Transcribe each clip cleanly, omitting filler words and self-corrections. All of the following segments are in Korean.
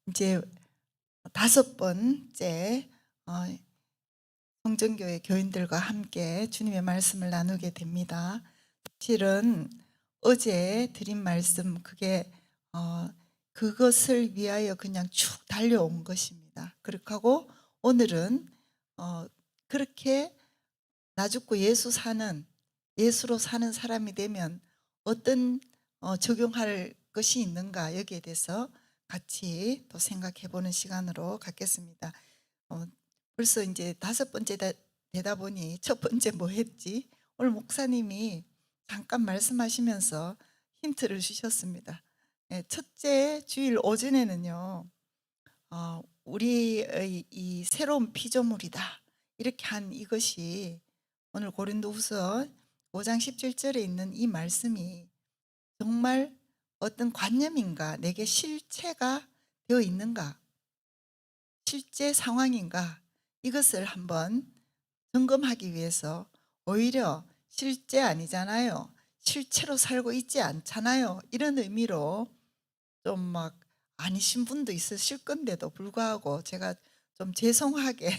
이제 다섯 번째 성전교회 교인들과 함께 주님의 말씀을 나누게 됩니다. 실은 어제 드린 말씀 그게 그것을 위하여 그냥 쭉 달려온 것입니다. 그렇게 하고 오늘은 어 그렇게 나 죽고 예수로 사는 사람이 되면 어떤 적용할 것이 있는가, 여기에 대해서 같이 또 생각해 보는 시간으로 갖겠습니다. 어 벌써 이제 다섯 번째 되다 보니 첫 번째 뭐 했지? 오늘 목사님이 잠깐 말씀하시면서 힌트를 주셨습니다. 예, 첫째 주일 오전에는요. 우리의 이 새로운 피조물이다, 이렇게 한 이것이 오늘 고린도후서 5장 17절에 있는 이 말씀이 정말 어떤 관념인가, 내게 실체가 되어 있는가, 실제 상황인가, 이것을 한번 점검하기 위해서, 오히려 실제 아니잖아요, 실체로 살고 있지 않잖아요, 이런 의미로 좀 막 아니신 분도 있으실 건데도 불구하고 제가 좀 죄송하게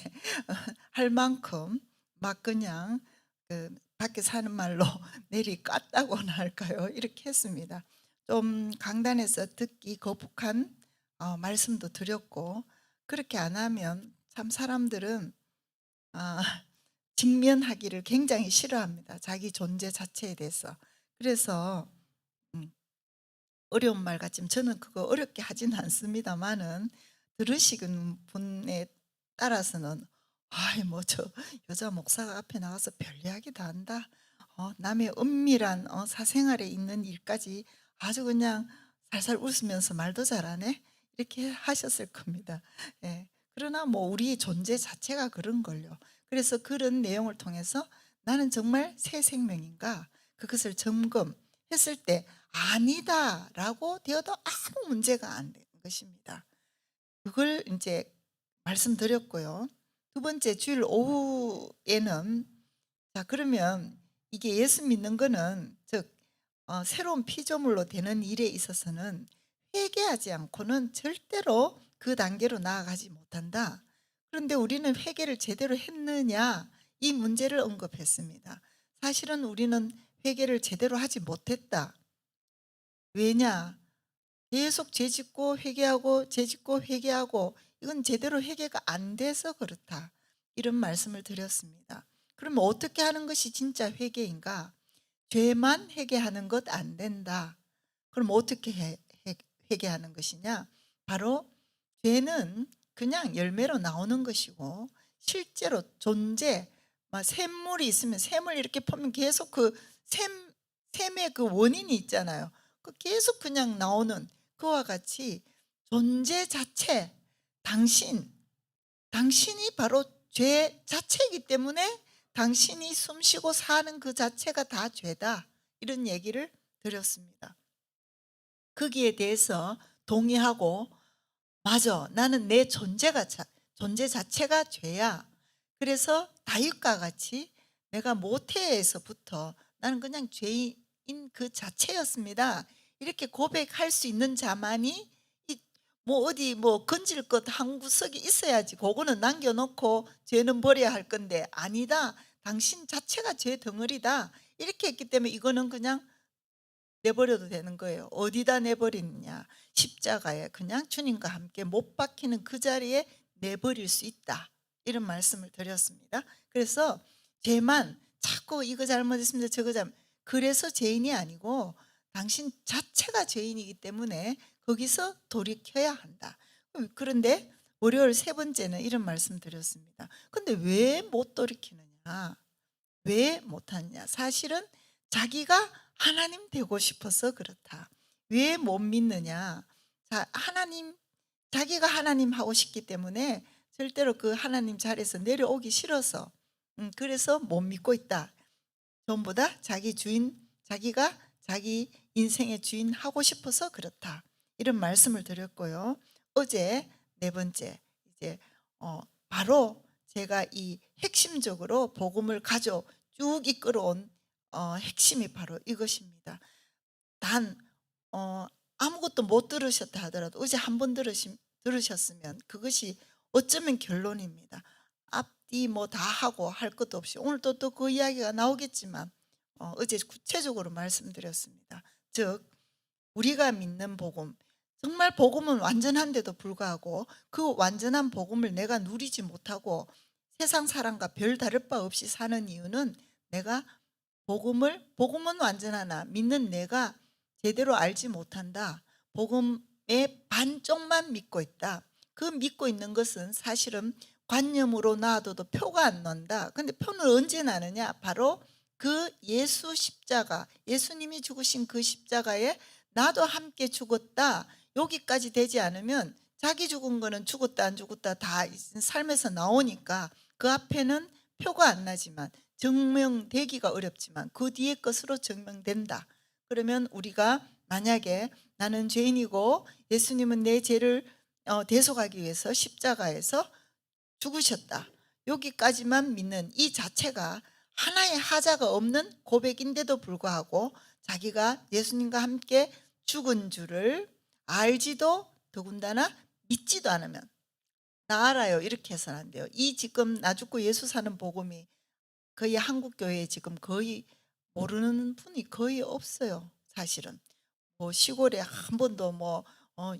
할 만큼 막 그냥 그 밖에 사는 말로 내리 깠다고나 할까요? 이렇게 했습니다. 좀 강단에서 듣기 거북한 말씀도 드렸고, 그렇게 안 하면 참 사람들은 아 직면하기를 굉장히 싫어합니다, 자기 존재 자체에 대해서. 그래서 음 어려운 말 같지만 저는 그거 어렵게 하지는 않습니다만은, 들으시는 분에 따라서는 '아이 뭐 저 여자 목사가 앞에 나가서 별 이야기 다 한다. 남의 은밀한 사생활에 있는 일까지 아주 그냥 살살 웃으면서 말도 잘하네.' 이렇게 하셨을 겁니다. 예. 그러나 뭐 우리 존재 자체가 그런 걸요. 그래서 그런 내용을 통해서 '나는 정말 새 생명인가?' 그것을 점검했을 때 '아니다.'라고 되어도 아무 문제가 안 되는 것입니다. 그걸 이제 말씀드렸고요. 두 번째, 주일 오후에는 자 그러면 이게 예수 믿는 거는, 즉 새로운 피조물로 되는 일에 있어서는 회개하지 않고는 절대로 그 단계로 나아가지 못한다. 그런데 우리는 회개를 제대로 했느냐, 이 문제를 언급했습니다. 사실은 우리는 회개를 제대로 하지 못했다. 왜냐? 계속 죄짓고 회개하고 죄짓고 회개하고, 이건 제대로 회개가 안 돼서 그렇다, 이런 말씀을 드렸습니다. 그러면 어떻게 하는 것이 진짜 회개인가? 죄만 회개하는 것 안 된다. 그럼 어떻게 회개하는 것이냐? 바로 죄는 그냥 열매로 나오는 것이고, 실제로 존재, 막 샘물이 있으면 샘을 이렇게 보면 계속 그 샘의 그 원인이 있잖아요. 그 계속 그냥 나오는, 그와 같이 존재 자체, 당신이 바로 죄 자체이기 때문에 당신이 숨쉬고 사는 그 자체가 다 죄다, 이런 얘기를 드렸습니다. 거기에 대해서 동의하고, 맞아, 나는 내 존재 자체가 죄야. 그래서 다윗과 같이 내가 모태에서부터 나는 그냥 죄인 그 자체였습니다, 이렇게 고백할 수 있는 자만이 이 뭐 어디 뭐 건질 것 한 구석이 있어야지 그거는 남겨 놓고 죄는 버려야 할 건데, 아니다, 당신 자체가 죄 덩어리다, 이렇게 했기 때문에 이거는 그냥 내버려도 되는 거예요. 어디다 내버리느냐? 십자가에 그냥 주님과 함께 못 박히는 그 자리에 내버릴 수 있다, 이런 말씀을 드렸습니다. 그래서 죄만 자꾸 이거 잘못했습니다, 저거 잘못, 그래서 죄인이 아니고 당신 자체가 죄인이기 때문에 거기서 돌이켜야 한다. 그런데 월요일 세 번째는 이런 말씀 드렸습니다. 근데 왜 못 돌이키느냐? 왜 못하느냐? 사실은 자기가 하나님 되고 싶어서 그렇다. 왜 못 믿느냐? 자, 자기가 하나님 하고 싶기 때문에 절대로 그 하나님 자리에서 내려오기 싫어서, 그래서 못 믿고 있다. 전부 다 자기가 자기 인생의 주인 하고 싶어서 그렇다, 이런 말씀을 드렸고요. 어제 네 번째, 이제 바로 제가 이 핵심적으로 복음을 가져 쭉 이끌어온 핵심이 바로 이것입니다. 단 아무것도 못 들으셨다 하더라도 어제 한 번 들으셨으면 그것이 어쩌면 결론입니다. 앞뒤 뭐 다 하고 할 것도 없이 오늘 또 그 이야기가 나오겠지만 어제 구체적으로 말씀드렸습니다. 즉 우리가 믿는 복음, 정말 복음은 완전한데도 불구하고 그 완전한 복음을 내가 누리지 못하고 세상 사람과 별 다를 바 없이 사는 이유는 내가 복음은 완전하나 믿는 내가 제대로 알지 못한다. 복음의 반쪽만 믿고 있다. 그 믿고 있는 것은 사실은 관념으로 놔둬도 표가 안 난다. 근데 표는 언제 나느냐? 바로 그 예수 십자가, 예수님이 죽으신 그 십자가에 나도 함께 죽었다. 여기까지 되지 않으면 자기 죽은 거는 죽었다 안 죽었다 다 삶에서 나오니까 그 앞에는 표가 안 나지만 증명되기가 어렵지만 그 뒤의 것으로 증명된다. 그러면 우리가 만약에 나는 죄인이고 예수님은 내 죄를 대속하기 위해서 십자가에서 죽으셨다. 여기까지만 믿는 이 자체가 하나의 하자가 없는 고백인데도 불구하고 자기가 예수님과 함께 죽은 줄을 알지도 더군다나 믿지도 않으면 나 알아요 이렇게 해서는 안 돼요. 이 지금 나 죽고 예수 사는 복음이 거의 한국 교회에 지금 거의 모르는 분이 거의 없어요. 사실은 뭐 시골에 한 번도 뭐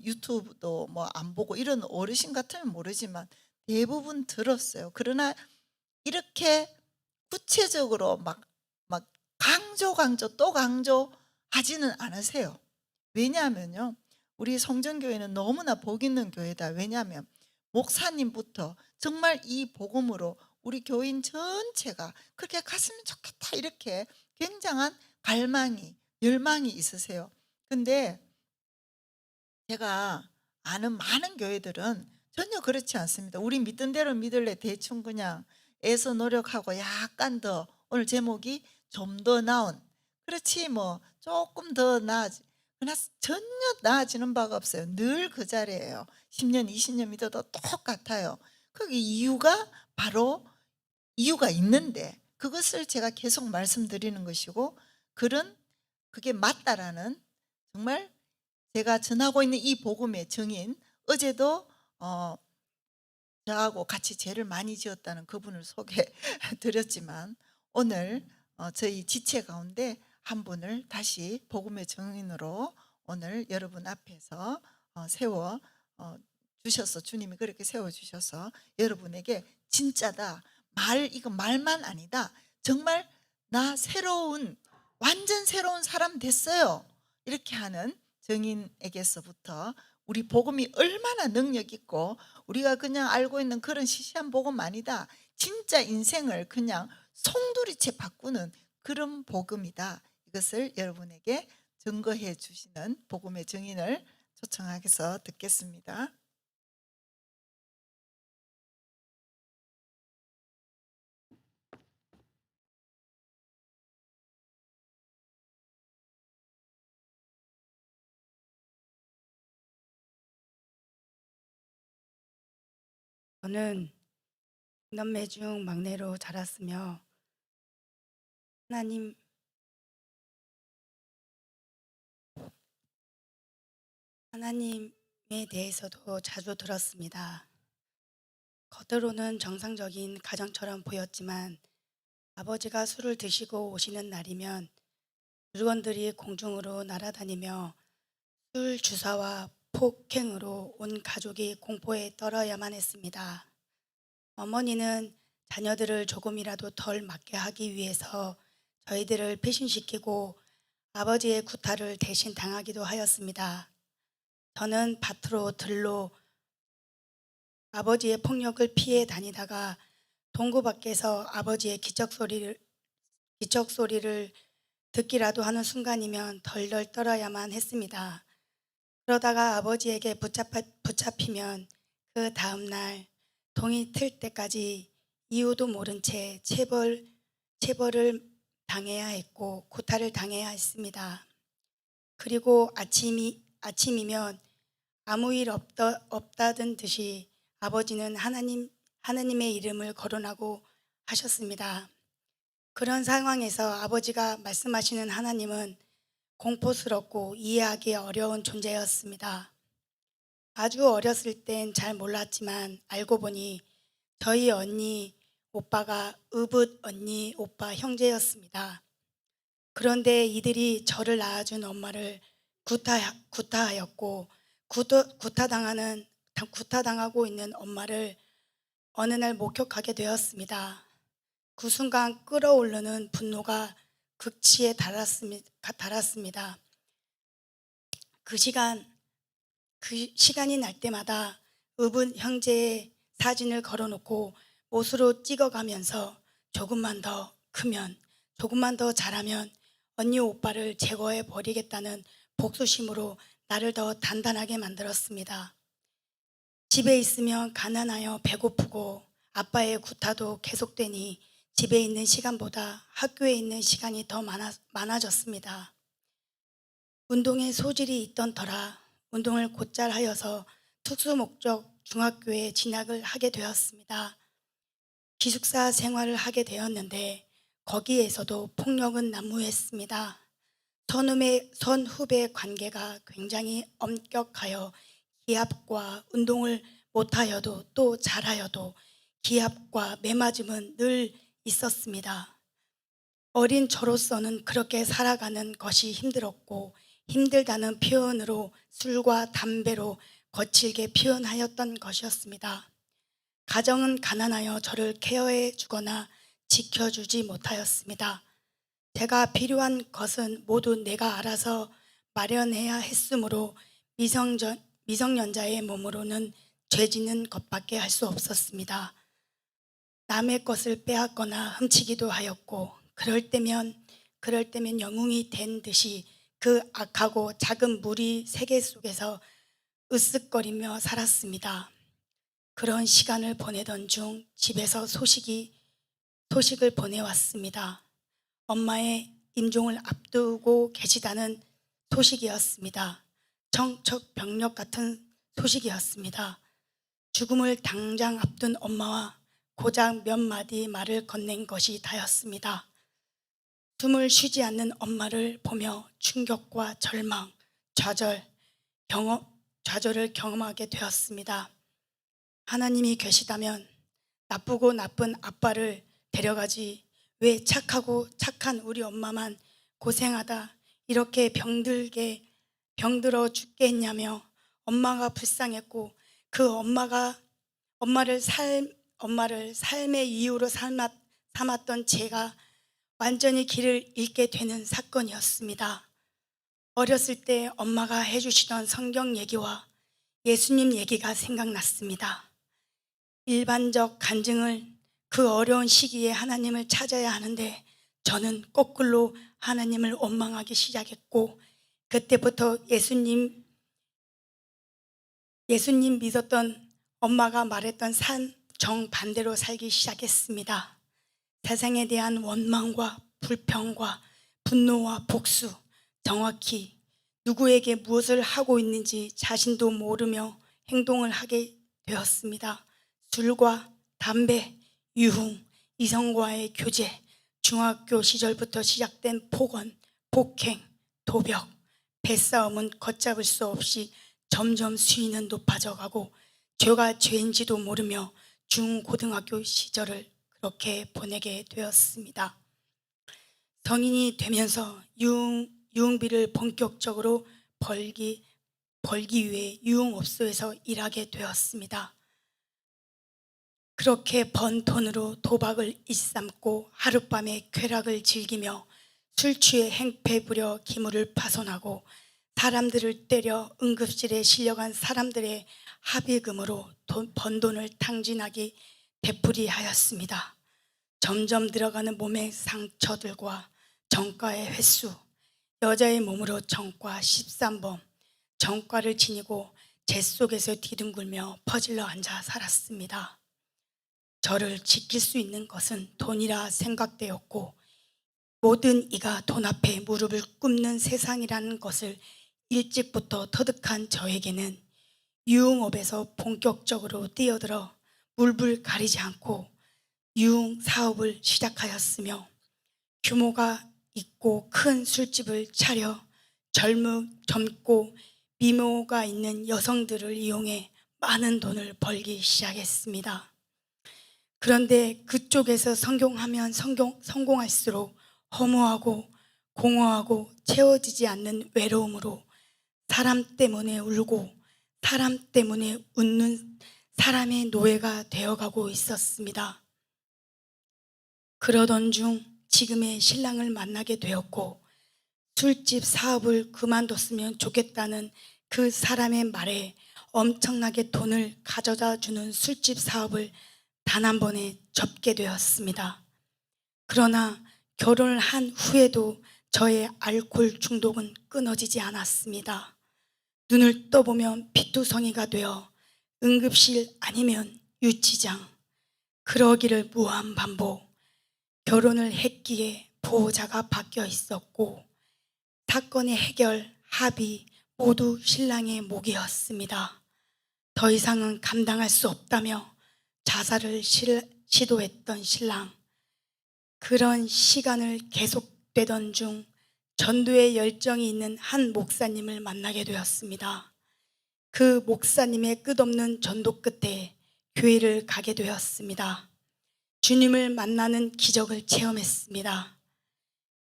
유튜브도 뭐 안 보고 이런 어르신 같으면 모르지만 대부분 들었어요. 그러나 이렇게 구체적으로 막 강조 또 강조하지는 않으세요. 왜냐하면요, 우리 성전교회는 너무나 복 있는 교회다. 왜냐하면 목사님부터 정말 이 복음으로 우리 교인 전체가 그렇게 갔으면 좋겠다 이렇게 굉장한 갈망이 열망이 있으세요. 근데 제가 아는 많은 교회들은 전혀 그렇지 않습니다. 우리 믿던 대로 믿을래 대충 그냥 애써 노력하고 약간 더 오늘 제목이 좀 더 나은 그렇지 뭐 조금 더 나아지 그러나 전혀 나아지는 바가 없어요. 늘 그 자리예요. 10년 20년 믿어도 똑같아요. 그 이유가 바로 이유가 있는데 그것을 제가 계속 말씀드리는 것이고 그게 맞다라는 정말 제가 전하고 있는 이 복음의 증인 어제도 저하고 같이 죄를 많이 지었다는 그분을 소개해 드렸지만 오늘 저희 지체 가운데 한 분을 다시 복음의 증인으로 오늘 여러분 앞에서 세워 주셔서 주님이 그렇게 세워 주셔서 여러분에게 진짜다 이거 말만 아니다 정말 나 완전 새로운 사람 됐어요 이렇게 하는 증인에게서부터 우리 복음이 얼마나 능력 있고 우리가 그냥 알고 있는 그런 시시한 복음 아니다. 진짜 인생을 그냥 송두리째 바꾸는 그런 복음이다. 이것을 여러분에게 증거해 주시는 복음의 증인을 초청하게서 듣겠습니다. 저는 남매 중 막내로 자랐으며 하나님, 하나님에 대해서도 자주 들었습니다. 겉으로는 정상적인 가정처럼 보였지만 아버지가 술을 드시고 오시는 날이면 물건들이 공중으로 날아다니며 술 주사와 폭행으로 온 가족이 공포에 떨어야만 했습니다. 어머니는 자녀들을 조금이라도 덜 맞게 하기 위해서 저희들을 배신시키고 아버지의 구타를 대신 당하기도 하였습니다. 저는 밭으로 들로 아버지의 폭력을 피해 다니다가 동구 밖에서 아버지의 기척소리를 듣기라도 하는 순간이면 덜덜 떨어야만 했습니다. 그러다가 아버지에게 붙잡히면 그 다음날 동이 틀 때까지 이유도 모른 채 체벌을 당해야 했고 구타를 당해야 했습니다. 그리고 아침이면 아무 일 없다던 듯이 아버지는 하나님의 이름을 거론하고 하셨습니다. 그런 상황에서 아버지가 말씀하시는 하나님은 공포스럽고 이해하기 어려운 존재였습니다. 아주 어렸을 땐 잘 몰랐지만 알고 보니 저희 언니, 오빠가 의붓 언니, 오빠 형제였습니다. 그런데 이들이 저를 낳아준 엄마를 구타하였고 구타당하고 있는 엄마를 어느 날 목격하게 되었습니다. 그 순간 끓어오르는 분노가 극치에 달았습니다. 그 시간이 날 때마다 의붓 형제의 사진을 걸어놓고 못으로 찍어가면서 조금만 더 크면, 조금만 더 자라면 언니 오빠를 제거해 버리겠다는 복수심으로 나를 더 단단하게 만들었습니다. 집에 있으면 가난하여 배고프고 아빠의 구타도 계속되니 집에 있는 시간보다 학교에 있는 시간이 더 많아졌습니다. 운동에 소질이 있던 터라 운동을 곧잘 하여서 특수목적 중학교에 진학을 하게 되었습니다. 기숙사 생활을 하게 되었는데 거기에서도 폭력은 난무했습니다. 선후배 관계가 굉장히 엄격하여 기합과 운동을 못하여도 또 잘하여도 기합과 매맞음은 늘 있었습니다. 어린 저로서는 그렇게 살아가는 것이 힘들었고 힘들다는 표현으로 술과 담배로 거칠게 표현하였던 것이었습니다. 가정은 가난하여 저를 케어해 주거나 지켜주지 못하였습니다. 제가 필요한 것은 모두 내가 알아서 마련해야 했으므로 미성년자의 몸으로는 죄짓는 것밖에 할 수 없었습니다. 남의 것을 빼앗거나 훔치기도 하였고 그럴 때면 영웅이 된 듯이 그 악하고 작은 무리 세계 속에서 으쓱거리며 살았습니다. 그런 시간을 보내던 중 집에서 소식을 보내왔습니다. 엄마의 임종을 앞두고 계시다는 소식이었습니다. 청천벽력 같은 소식이었습니다. 죽음을 당장 앞둔 엄마와 고작 몇 마디 말을 건넨 것이 다였습니다. 숨을 쉬지 않는 엄마를 보며 충격과 절망, 좌절을 경험하게 되었습니다. 하나님이 계시다면 나쁘고 나쁜 아빠를 데려가지 왜 착한 우리 엄마만 고생하다 이렇게 병들어 죽게 했냐며 엄마가 불쌍했고 그 엄마를 삶의 이유로 삼았던 제가 완전히 길을 잃게 되는 사건이었습니다. 어렸을 때 엄마가 해주시던 성경 얘기와 예수님 얘기가 생각났습니다. 일반적 간증을 그 어려운 시기에 하나님을 찾아야 하는데 저는 거꾸로 하나님을 원망하기 시작했고 그때부터 예수님 믿었던 엄마가 말했던 정반대로 살기 시작했습니다. 세상에 대한 원망과 불평과 분노와 복수, 정확히 누구에게 무엇을 하고 있는지 자신도 모르며 행동을 하게 되었습니다. 술과 담배, 유흥, 이성과의 교제, 중학교 시절부터 시작된 폭언, 폭행, 도벽, 배싸움은 걷잡을 수 없이 점점 수위는 높아져가고 죄가 죄인지도 모르며 중고등학교 시절을 그렇게 보내게 되었습니다. 성인이 되면서 유흥비를 본격적으로 벌기 위해 유흥업소에서 일하게 되었습니다. 그렇게 번 돈으로 도박을 일삼고 하룻밤에 쾌락을 즐기며 술 취해 행패 부려 기물을 파손하고 사람들을 때려 응급실에 실려간 사람들의 합의금으로 번 돈을 탕진하기 되풀이하였습니다. 점점 늘어가는 몸의 상처들과 정과의 횟수, 여자의 몸으로 정과 13번, 정과를 지니고 재 속에서 뒤둥글며 퍼질러 앉아 살았습니다. 저를 지킬 수 있는 것은 돈이라 생각되었고 모든 이가 돈 앞에 무릎을 꿇는 세상이라는 것을 일찍부터 터득한 저에게는 유흥업에서 본격적으로 뛰어들어 물불 가리지 않고 유흥 사업을 시작하였으며 규모가 있고 큰 술집을 차려 젊고 미모가 있는 여성들을 이용해 많은 돈을 벌기 시작했습니다. 그런데 그쪽에서 성공하면 성공할수록 허무하고 공허하고 채워지지 않는 외로움으로 사람 때문에 울고 사람 때문에 웃는 사람의 노예가 되어가고 있었습니다. 그러던 중 지금의 신랑을 만나게 되었고 술집 사업을 그만뒀으면 좋겠다는 그 사람의 말에 엄청나게 돈을 가져다 주는 술집 사업을 단 한 번에 접게 되었습니다. 그러나 결혼을 한 후에도 저의 알코올 중독은 끊어지지 않았습니다. 눈을 떠보면 피투성이가 되어 응급실 아니면 유치장, 그러기를 무한 반복. 결혼을 했기에 보호자가 바뀌어 있었고 사건의 해결, 합의 모두 신랑의 몫이었습니다. 더 이상은 감당할 수 없다며 자살을 시도했던 신랑. 그런 시간을 계속되던 중 전도에 열정이 있는 한 목사님을 만나게 되었습니다. 그 목사님의 끝없는 전도 끝에 교회를 가게 되었습니다. 주님을 만나는 기적을 체험했습니다.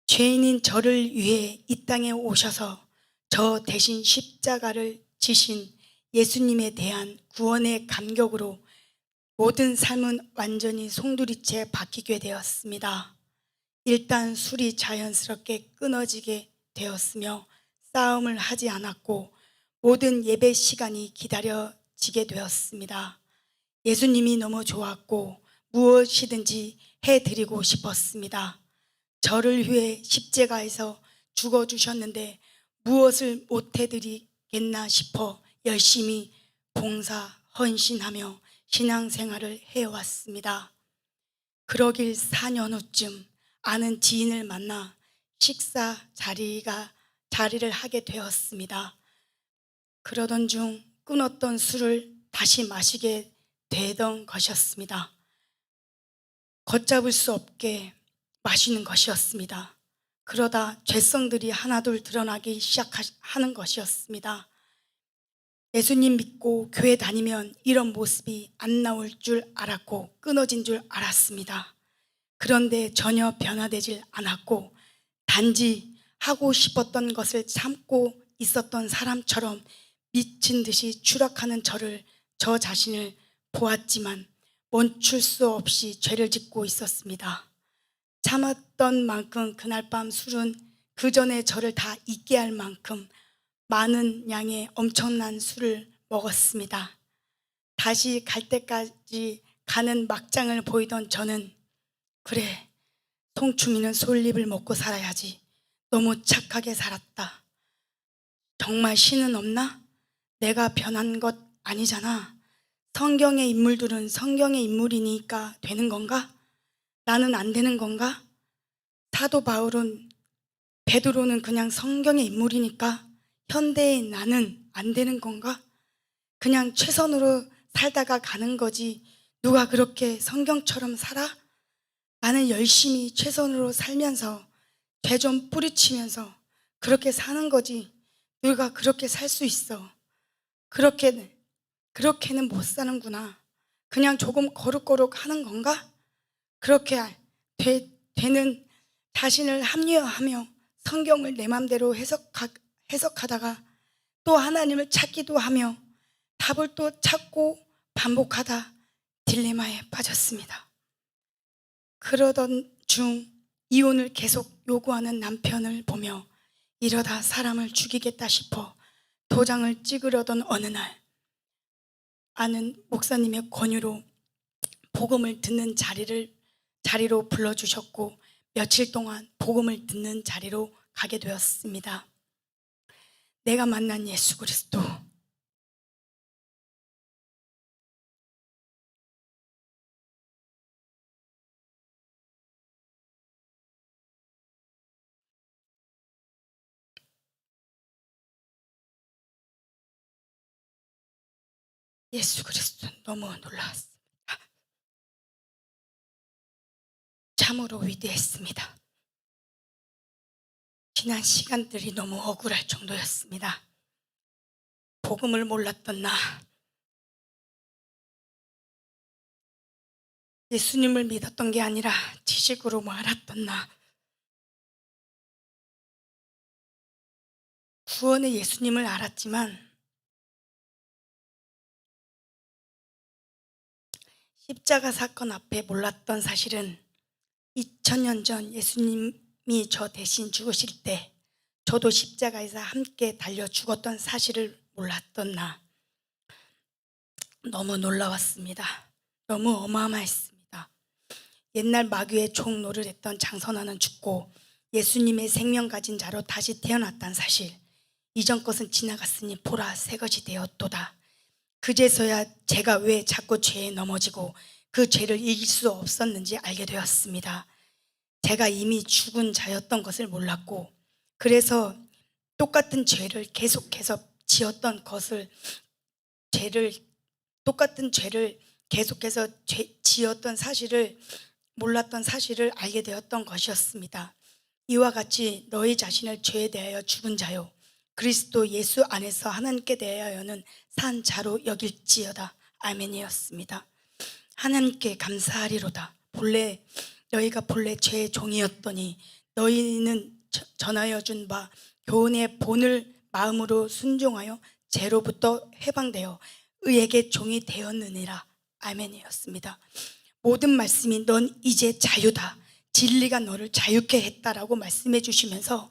죄인인 저를 위해 이 땅에 오셔서 저 대신 십자가를 지신 예수님에 대한 구원의 감격으로 모든 삶은 완전히 송두리째 바뀌게 되었습니다. 일단 술이 자연스럽게 끊어지게 되었으며 싸움을 하지 않았고 모든 예배 시간이 기다려지게 되었습니다. 예수님이 너무 좋았고 무엇이든지 해드리고 싶었습니다. 저를 위해 십자가에서 죽어주셨는데 무엇을 못해드리겠나 싶어 열심히 봉사, 헌신하며 신앙생활을 해왔습니다. 그러길 4년 후쯤 아는 지인을 만나 식사 자리를 하게 되었습니다. 그러던 중 끊었던 술을 다시 마시게 되던 것이었습니다. 걷잡을 수 없게 마시는 것이었습니다. 그러다 죄성들이 하나둘 드러나기 시작하는 것이었습니다. 예수님 믿고 교회 다니면 이런 모습이 안 나올 줄 알았고 끊어진 줄 알았습니다. 그런데 전혀 변화되질 않았고 단지 하고 싶었던 것을 참고 있었던 사람처럼 미친 듯이 추락하는 저 자신을 보았지만 멈출 수 없이 죄를 짓고 있었습니다. 참았던 만큼 그날 밤 술은 그 전에 저를 다 잊게 할 만큼 많은 양의 엄청난 술을 먹었습니다. 다시 갈 때까지 가는 막장을 보이던 저는 그래, 송추미는 솔잎을 먹고 살아야지. 너무 착하게 살았다. 정말 신은 없나? 내가 변한 것 아니잖아. 성경의 인물들은 성경의 인물이니까 되는 건가? 나는 안 되는 건가? 사도 베드로는 그냥 성경의 인물이니까 현대의 나는 안 되는 건가? 그냥 최선으로 살다가 가는 거지 누가 그렇게 성경처럼 살아? 나는 열심히 최선으로 살면서 죄 좀 뿌리치면서 그렇게 사는 거지 누가 그렇게 살 수 있어? 그렇게는 못 사는구나. 그냥 조금 거룩거룩 하는 건가? 그렇게 되는 자신을 합리화하며 성경을 내 맘대로 해석하다가 또 하나님을 찾기도 하며 답을 또 찾고 반복하다 딜레마에 빠졌습니다. 그러던 중 이혼을 계속 요구하는 남편을 보며 이러다 사람을 죽이겠다 싶어 도장을 찍으려던 어느 날 아는 목사님의 권유로 복음을 듣는 자리로 불러주셨고 며칠 동안 복음을 듣는 자리로 가게 되었습니다. 내가 만난 예수 그리스도, 예수 그리스도 너무 놀라웠습니다. 참으로 위대했습니다. 지난 시간들이 너무 억울할 정도였습니다. 복음을 몰랐던 나, 예수님을 믿었던 게 아니라 지식으로 알았던 나, 구원의 예수님을 알았지만 십자가 사건 앞에 몰랐던 사실은 2000년 전 예수님이 저 대신 죽으실 때 저도 십자가에서 함께 달려 죽었던 사실을 몰랐던 나, 너무 놀라웠습니다. 너무 어마어마했습니다. 옛날 마귀의 종노를 했던 장선아는 죽고 예수님의 생명 가진 자로 다시 태어났다는 사실, 이전 것은 지나갔으니 보라 새 것이 되었도다. 그제서야 제가 왜 자꾸 죄에 넘어지고 그 죄를 이길 수 없었는지 알게 되었습니다. 제가 이미 죽은 자였던 것을 몰랐고, 그래서 똑같은 죄를 계속해서 지었던 것을, 똑같은 죄를 계속해서 지었던 사실을 몰랐던 사실을 알게 되었던 것이었습니다. 이와 같이 너희 자신을 죄에 대하여 죽은 자요 그리스도 예수 안에서 하나님께 대하여는 산 자로 여길지어다. 아멘이었습니다. 하나님께 감사하리로다. 너희가 본래 죄의 종이었더니 너희는 전하여 준 바 교훈의 본을 마음으로 순종하여 죄로부터 해방되어 의에게 종이 되었느니라. 아멘이었습니다. 모든 말씀이 넌 이제 자유다, 진리가 너를 자유케 했다라고 말씀해 주시면서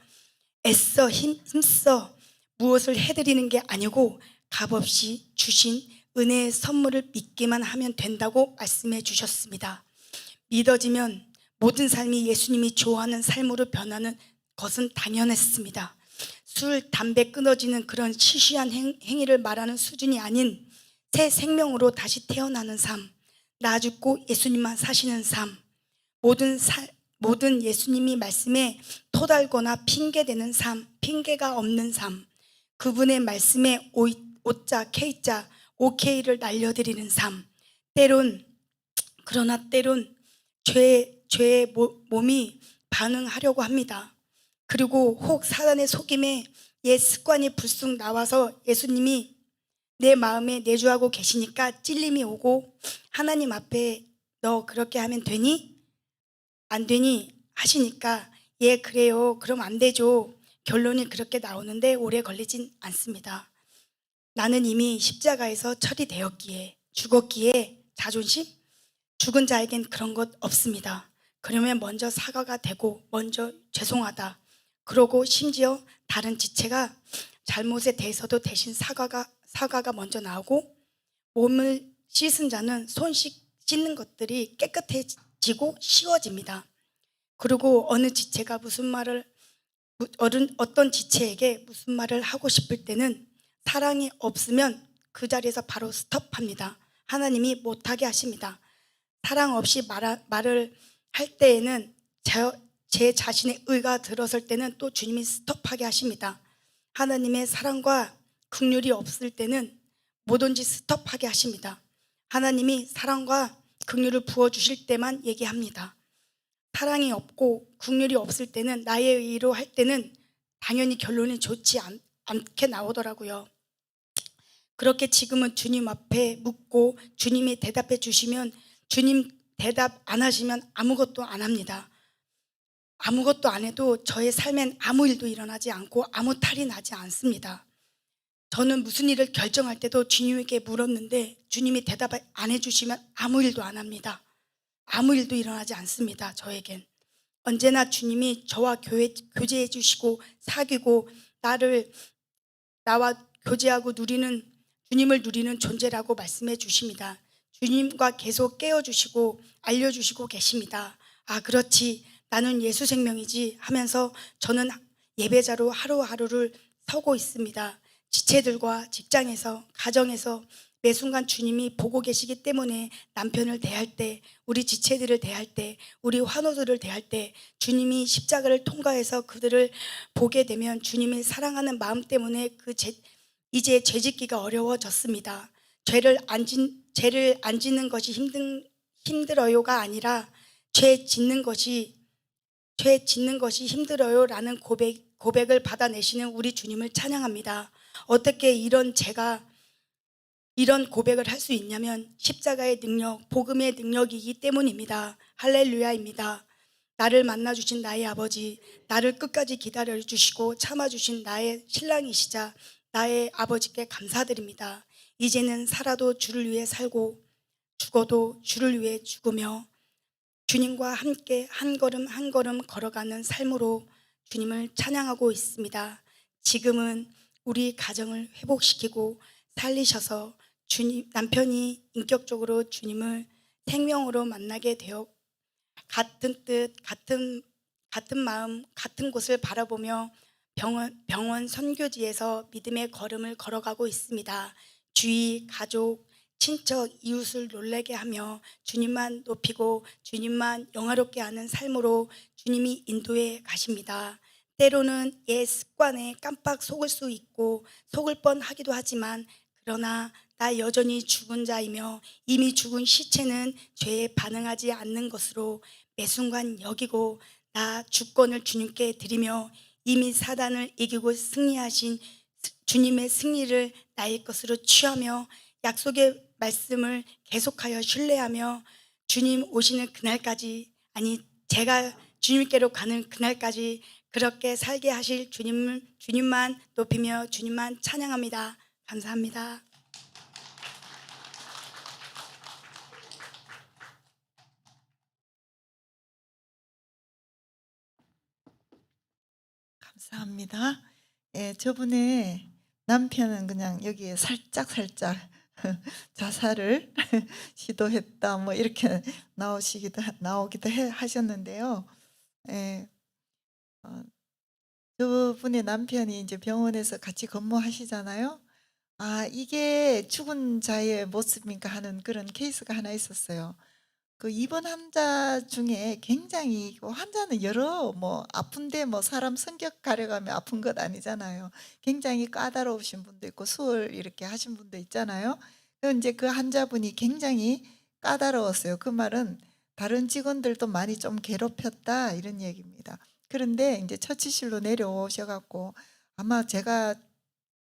애써 힘써 무엇을 해드리는 게 아니고 값없이 주신 은혜의 선물을 믿기만 하면 된다고 말씀해 주셨습니다. 믿어지면 모든 삶이 예수님이 좋아하는 삶으로 변하는 것은 당연했습니다. 술, 담배 끊어지는 그런 시시한 행위를 말하는 수준이 아닌 새 생명으로 다시 태어나는 삶, 나 죽고 예수님만 사시는 삶, 모든 예수님이 말씀에 토달거나 핑계대는 삶, 핑계가 없는 삶, 그분의 말씀에 오자, K자, OK를 날려드리는 삶, 그러나 때론 죄의 몸이 반응하려고 합니다. 그리고 혹 사단의 속임에 옛 습관이 불쑥 나와서 예수님이 내 마음에 내주하고 계시니까 찔림이 오고 하나님 앞에 너 그렇게 하면 되니? 안 되니? 하시니까 예 그래요, 그럼 안 되죠. 결론이 그렇게 나오는데 오래 걸리진 않습니다. 나는 이미 십자가에서 처리되었기에, 죽었기에 자존심? 죽은 자에겐 그런 것 없습니다. 그러면 먼저 사과가 되고 먼저 죄송하다 그러고 심지어 다른 지체가 잘못에 대해서도 대신 사과가 먼저 나오고, 몸을 씻은 자는 손 씻는 것들이 깨끗해지고 쉬워집니다. 그리고 어느 지체가 어떤 지체에게 무슨 말을 하고 싶을 때는 사랑이 없으면 그 자리에서 바로 스톱합니다. 하나님이 못하게 하십니다. 사랑 없이 말을 할 때에는 제 자신의 의가 들어설 때는 또 주님이 스톱하게 하십니다. 하나님의 사랑과 긍휼이 없을 때는 뭐든지 스톱하게 하십니다. 하나님이 사랑과 긍휼을 부어주실 때만 얘기합니다. 사랑이 없고 긍휼이 없을 때는 나의 의로 할 때는 당연히 결론이 좋지 않게 나오더라고요. 그렇게 지금은 주님 앞에 묻고 주님이 대답해 주시면, 주님 대답 안 하시면 아무것도 안 합니다. 아무것도 안 해도 저의 삶엔 아무 일도 일어나지 않고 아무 탈이 나지 않습니다. 저는 무슨 일을 결정할 때도 주님에게 물었는데 주님이 대답 안 해주시면 아무 일도 안 합니다. 아무 일도 일어나지 않습니다. 저에겐 언제나 주님이 저와 교제해 주시고 사귀고 나와 교제하고 주님을 누리는 존재라고 말씀해 주십니다. 주님과 계속 깨워주시고 알려주시고 계십니다. 아 그렇지, 나는 예수 생명이지 하면서 저는 예배자로 하루하루를 서고 있습니다. 지체들과 직장에서, 가정에서 매 순간 주님이 보고 계시기 때문에 남편을 대할 때, 우리 지체들을 대할 때, 우리 환우들을 대할 때 주님이 십자가를 통과해서 그들을 보게 되면 주님이 사랑하는 마음 때문에 이제 죄짓기가 어려워졌습니다. 죄를 안 짓는 것이 힘들어요가 아니라 죄 짓는 것이 힘들어요라는 고백을 받아내시는 우리 주님을 찬양합니다. 어떻게 제가 이런 고백을 할 수 있냐면 십자가의 능력, 복음의 능력이기 때문입니다. 할렐루야입니다. 나를 만나주신 나의 아버지, 나를 끝까지 기다려주시고 참아주신 나의 신랑이시자 나의 아버지께 감사드립니다. 이제는 살아도 주를 위해 살고 죽어도 주를 위해 죽으며 주님과 함께 한 걸음 한 걸음 걸어가는 삶으로 주님을 찬양하고 있습니다. 지금은 우리 가정을 회복시키고 살리셔서 남편이 인격적으로 주님을 생명으로 만나게 되어 같은 뜻, 같은 마음, 같은 곳을 바라보며 병원 선교지에서 믿음의 걸음을 걸어가고 있습니다. 주위, 가족, 친척, 이웃을 놀라게 하며 주님만 높이고 주님만 영화롭게 하는 삶으로 주님이 인도해 가십니다. 때로는 옛 습관에 깜빡 속을 수 있고 속을 뻔하기도 하지만 그러나 나 여전히 죽은 자이며 이미 죽은 시체는 죄에 반응하지 않는 것으로 매 순간 여기고 나 주권을 주님께 드리며 이미 사단을 이기고 승리하신 주님의 승리를 나의 것으로 취하며 약속의 말씀을 계속하여 신뢰하며 주님 오시는 그날까지, 아니 제가 주님께로 가는 그날까지 그렇게 살게 하실 주님만 높이며 주님만 찬양합니다. 감사합니다. 감사합니다. 예, 저분의 남편은 그냥 여기에 살짝 자살을 시도했다 뭐 이렇게 나오기도 하셨는데요. 예, 어, 저분의 남편이 이제 병원에서 같이 근무하시잖아요. 아, 이게 죽은 자의 모습인가 하는 그런 케이스가 하나 있었어요. 그 입원 환자 중에 굉장히 환자는 여러 뭐 아픈데 뭐 사람 성격 가려가면 아픈 것 아니잖아요. 굉장히 까다로우신 분도 있고 수월 이렇게 하신 분도 있잖아요. 이제 그 환자분이 굉장히 까다로웠어요. 그 말은 다른 직원들도 많이 좀 괴롭혔다 이런 얘기입니다. 그런데 이제 처치실로 내려오셔 갖고 아마 제가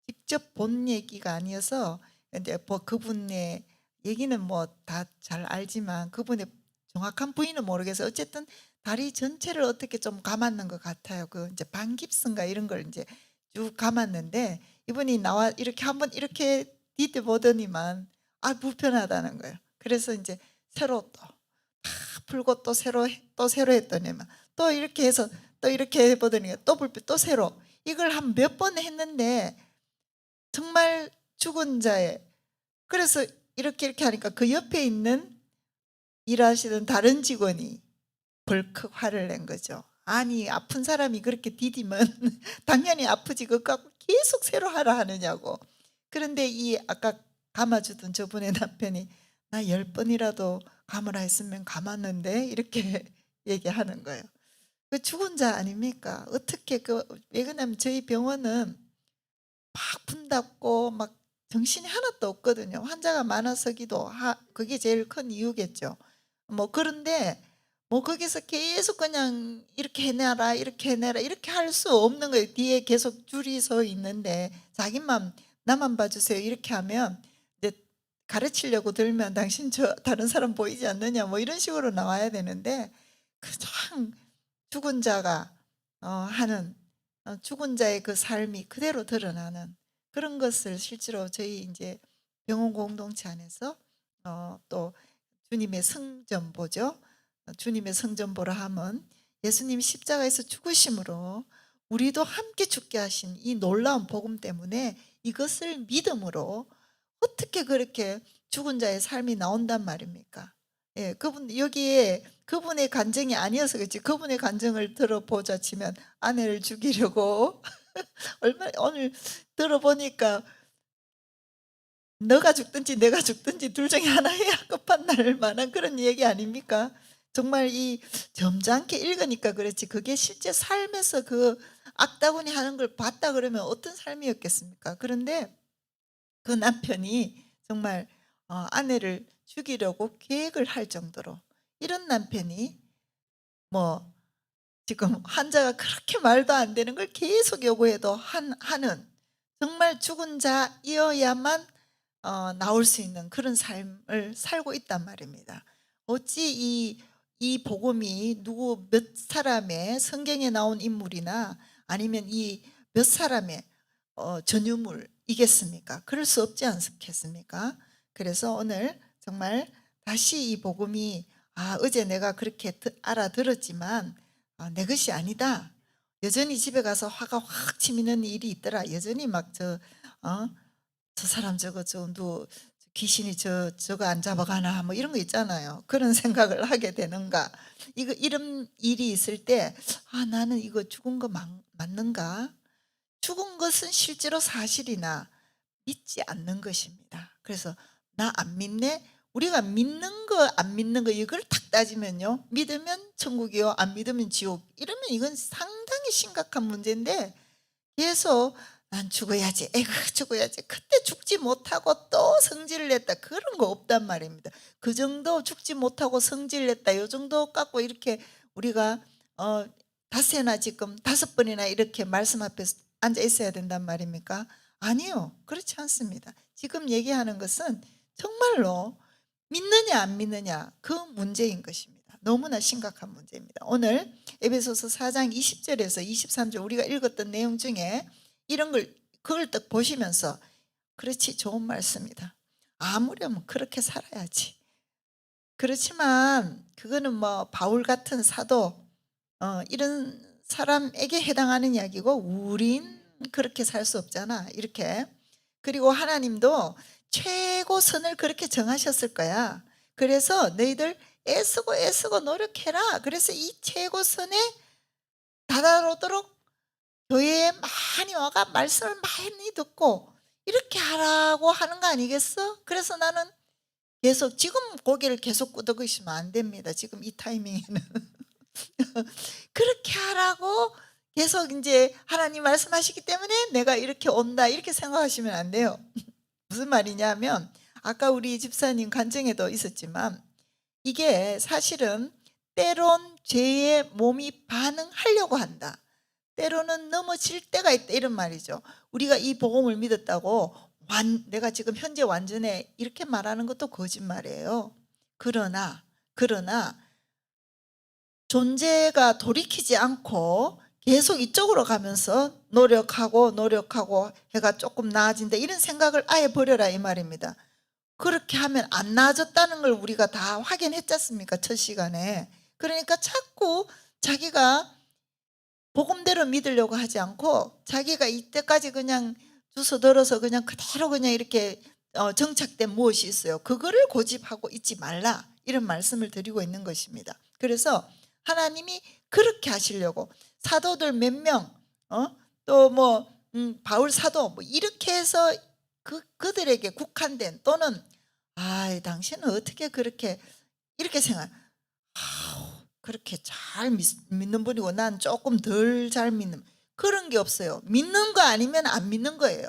직접 본 얘기가 아니어서 이제 뭐 그분의 얘기는 뭐 다 잘 알지만 그분의 정확한 부위는 모르겠어요. 어쨌든 다리 전체를 어떻게 좀 감았는 것 같아요. 그 이제 반깁스인가 이런 걸 이제 쭉 감았는데 이분이 나와 이렇게 한번 이렇게 뒤집어보더니만 아 불편하다는 거예요. 그래서 이제 새로 또 다 풀고 또 새로 했더니만 또 이렇게 해서 또 이렇게 해보더니 또 불편 또 새로 이걸 한 몇 번 했는데 정말 죽은 자의 그래서 이렇게 하니까 그 옆에 있는 일하시던 다른 직원이 벌컥 화를 낸 거죠. 아니 아픈 사람이 그렇게 디디면 당연히 아프지 그거 갖고 계속 새로 하라 하느냐고. 그런데 이 아까 감아주던 저분의 남편이 나 10번이라도 감으라 했으면 감았는데 이렇게 얘기하는 거예요. 그 죽은 자 아닙니까? 어떻게 왜 그러냐면 저희 병원은 막 분답고 막 정신이 하나도 없거든요. 환자가 많아서기도 그게 제일 큰 이유겠죠. 뭐 그런데 뭐 거기서 계속 그냥 이렇게 해내라 이렇게 해내라 이렇게 할 수 없는 거예요. 뒤에 계속 줄이 서 있는데 자기만 나만 봐주세요 이렇게 하면 이제 가르치려고 들면 당신 저 다른 사람 보이지 않느냐 뭐 이런 식으로 나와야 되는데 그냥 죽은 자가 하는 죽은 자의 그 삶이 그대로 드러나는 그런 것을 실제로 저희 이제 병원 공동체 안에서 또 주님의 성전보죠. 주님의 성전보라 함은 예수님이 십자가에서 죽으심으로 우리도 함께 죽게 하신 이 놀라운 복음 때문에 이것을 믿음으로 어떻게 그렇게 죽은 자의 삶이 나온단 말입니까? 예, 여기에 그분의 간증이 아니어서 그렇지. 그분의 간증을 들어보자 치면 아내를 죽이려고 오늘 들어보니까 너가 죽든지 내가 죽든지 둘 중에 하나 해야 끝판날 만한 그런 얘기 아닙니까? 정말 이 점잖게 읽으니까 그렇지 그게 실제 삶에서 그 악다구니 하는 걸 봤다 그러면 어떤 삶이었겠습니까? 그런데 그 남편이 정말 아내를 죽이려고 계획을 할 정도로 이런 남편이 뭐 지금 환자가 그렇게 말도 안 되는 걸 계속 요구해도 하는 정말 죽은 자이어야만 나올 수 있는 그런 삶을 살고 있단 말입니다. 어찌 이 복음이 누구 몇 사람의 성경에 나온 인물이나 아니면 이 몇 사람의 전유물이겠습니까? 그럴 수 없지 않겠습니까? 그래서 오늘 정말 다시 이 복음이 어제 내가 그렇게 알아들었지만 내 것이 아니다. 여전히 집에 가서 화가 확 치미는 일이 있더라. 여전히 막 저 사람 누 귀신이 저거 안 잡아가나 뭐 이런 거 있잖아요. 그런 생각을 하게 되는가. 이런 일이 있을 때 나는 이거 죽은 거 맞는가? 죽은 것은 실제로 사실이나 믿지 않는 것입니다. 그래서 나 안 믿네. 우리가 믿는 거 안 믿는 거 이걸 탁 따지면요. 믿으면 천국이요. 안 믿으면 지옥. 이러면 이건 상당히 심각한 문제인데 계속 난 죽어야지. 에그 죽어야지. 그때 죽지 못하고 또 성질을 냈다. 그런 거 없단 말입니다. 그 정도 죽지 못하고 성질을 냈다. 요 정도 갖고 이렇게 우리가 닷새나 지금 5번이나 이렇게 말씀 앞에 앉아 있어야 된단 말입니까? 아니요. 그렇지 않습니다. 지금 얘기하는 것은 정말로 믿느냐 안 믿느냐 그 문제인 것입니다. 너무나 심각한 문제입니다. 오늘 에베소서 4장 20절에서 23절 우리가 읽었던 내용 중에 이런 걸 그걸 딱 보시면서 그렇지 좋은 말씀이다. 아무려면 그렇게 살아야지. 그렇지만 그거는 뭐 바울 같은 사도 이런 사람에게 해당하는 이야기고 우린 그렇게 살 수 없잖아. 이렇게. 그리고 하나님도 최고선을 그렇게 정하셨을 거야. 그래서 너희들 애쓰고 노력해라. 그래서 이 최고선에 다다르도록 교회에 많이 와가 말씀을 많이 듣고 이렇게 하라고 하는 거 아니겠어? 그래서 나는 계속 지금 고개를 계속 끄덕이시면 안 됩니다. 지금 이 타이밍에는 그렇게 하라고 계속 이제 하나님 말씀하시기 때문에 내가 이렇게 온다 이렇게 생각하시면 안 돼요. 무슨 말이냐면 아까 우리 집사님 간증에도 있었지만 이게 사실은 때론 죄에 몸이 반응하려고 한다. 때로는 넘어질 때가 있다 이런 말이죠. 우리가 이 복음을 믿었다고 내가 지금 현재 완전해 이렇게 말하는 것도 거짓말이에요. 그러나 존재가 돌이키지 않고 계속 이쪽으로 가면서 노력하고 해가 조금 나아진다 이런 생각을 아예 버려라 이 말입니다. 그렇게 하면 안 나아졌다는 걸 우리가 다 확인했지 않습니까? 첫 시간에. 그러니까 자꾸 자기가 복음대로 믿으려고 하지 않고 자기가 이때까지 그냥 주워들어서 그냥 그대로 그냥 이렇게 정착된 무엇이 있어요. 그거를 고집하고 있지 말라 이런 말씀을 드리고 있는 것입니다. 그래서 하나님이 그렇게 하시려고 사도들 몇 명 또 뭐 바울 사도 뭐 이렇게 해서 그들에게 국한된 또는 당신은 어떻게 그렇게 이렇게 생각 그렇게 잘 믿는 분이고 난 조금 덜 잘 믿는 그런 게 없어요. 믿는 거 아니면 안 믿는 거예요.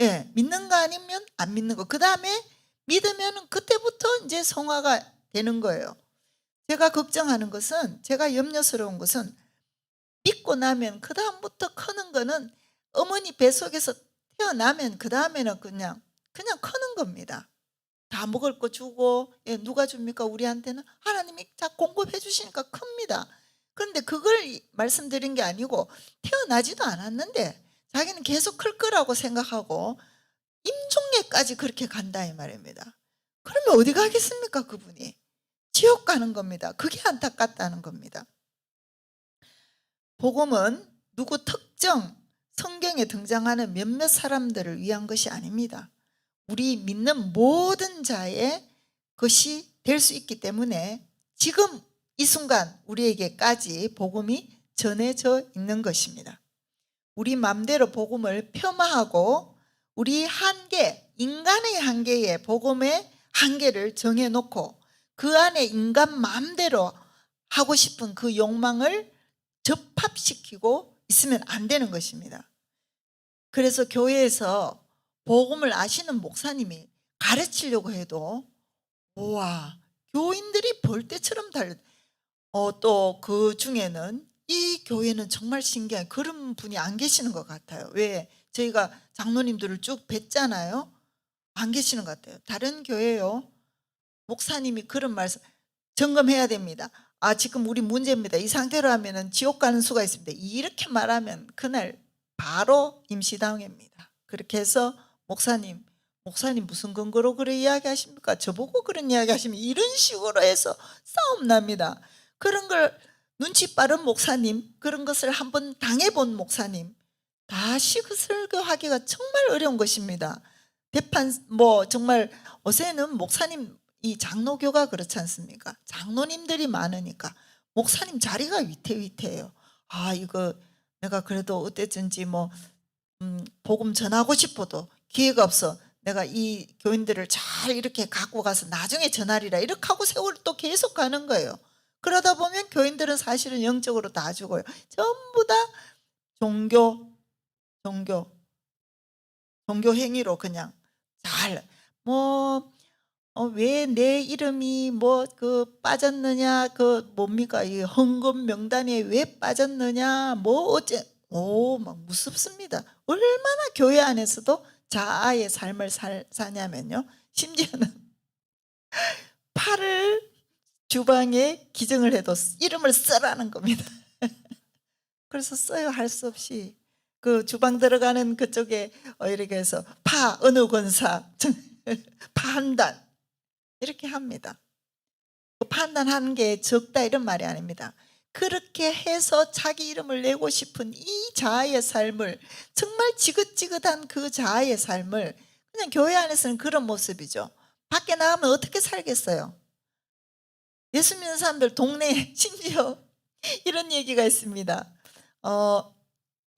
예, 믿는 거 아니면 안 믿는 거. 그 다음에 믿으면 그때부터 이제 성화가 되는 거예요. 제가 걱정하는 것은 제가 염려스러운 것은 믿고 나면 그 다음부터 크는 거는 어머니 뱃속에서 태어나면 그 다음에는 그냥 크는 겁니다. 다 먹을 거 주고 누가 줍니까? 우리한테는 하나님이 다 공급해 주시니까 큽니다. 그런데 그걸 말씀드린 게 아니고 태어나지도 않았는데 자기는 계속 클 거라고 생각하고 임종례까지 그렇게 간다 이 말입니다. 그러면 어디 가겠습니까? 그분이 지옥 가는 겁니다. 그게 안타깝다는 겁니다. 복음은 누구 특정 성경에 등장하는 몇몇 사람들을 위한 것이 아닙니다. 우리 믿는 모든 자의 것이 될 수 있기 때문에 지금 이 순간 우리에게까지 복음이 전해져 있는 것입니다. 우리 마음대로 복음을 폄하하고 우리 한계, 인간의 한계에 복음의 한계를 정해놓고 그 안에 인간 마음대로 하고 싶은 그 욕망을 접합시키고 있으면 안 되는 것입니다. 그래서 교회에서 복음을 아시는 목사님이 가르치려고 해도 우와 교인들이 벌떼처럼 또 그 중에는 이 교회는 정말 신기한 그런 분이 안 계시는 것 같아요. 왜? 저희가 장로님들을 쭉 뵀잖아요. 안 계시는 것 같아요. 다른 교회요. 목사님이 그런 말씀 점검해야 됩니다. 아, 지금 우리 문제입니다. 이 상태로 하면은 지옥 가는 수가 있습니다. 이렇게 말하면 그날 바로 임시당회입니다. 그렇게 해서 목사님 무슨 근거로 그런 이야기 하십니까? 저보고 그런 이야기 하시면 이런 식으로 해서 싸움 납니다. 그런 걸 눈치 빠른 목사님, 그런 것을 한번 당해본 목사님, 다시 그 설교하기가 정말 어려운 것입니다. 대판 정말 요새는 목사님, 이 장로교가 그렇지 않습니까? 장로님들이 많으니까 목사님 자리가 위태위태해요. 아, 이거 내가 그래도 어땠든지 복음 전하고 싶어도 기회가 없어. 내가 이 교인들을 잘 이렇게 갖고 가서 나중에 전하리라 이렇게 하고 세월이 또 계속 가는 거예요. 그러다 보면 교인들은 사실은 영적으로 다 죽어요. 전부 다 종교 행위로 그냥 잘 왜 내 이름이 빠졌느냐, 뭡니까, 이 헌금 명단에 왜 빠졌느냐, 막 무섭습니다. 얼마나 교회 안에서도 자아의 삶을 사냐면요, 심지어는 팔을 주방에 기증을 해도 이름을 써라는 겁니다. 그래서 써요. 할 수 없이 그 주방 들어가는 그쪽에 이렇게 해서 어느 권사 판단 이렇게 합니다. 판단하는 게 적다 이런 말이 아닙니다. 그렇게 해서 자기 이름을 내고 싶은 이 자아의 삶을, 정말 지긋지긋한 그 자아의 삶을 그냥 교회 안에서는 그런 모습이죠. 밖에 나가면 어떻게 살겠어요? 예수 믿는 사람들 동네에 심지어 이런 얘기가 있습니다.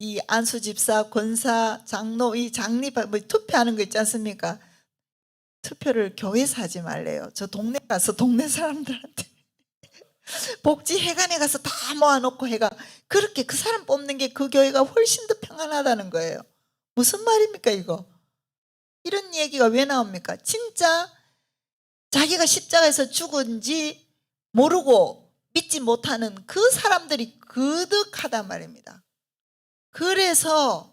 이 안수 집사, 권사, 장로, 이 장립 투표하는 거 있지 않습니까? 투표를 교회에서 하지 말래요. 저 동네 가서 동네 사람들한테 복지회관에 가서 다 모아놓고 그렇게 그 사람 뽑는 게 그 교회가 훨씬 더 평안하다는 거예요. 무슨 말입니까 이거? 이런 얘기가 왜 나옵니까? 진짜 자기가 십자가에서 죽은지 모르고 믿지 못하는 그 사람들이 거득하단 말입니다. 그래서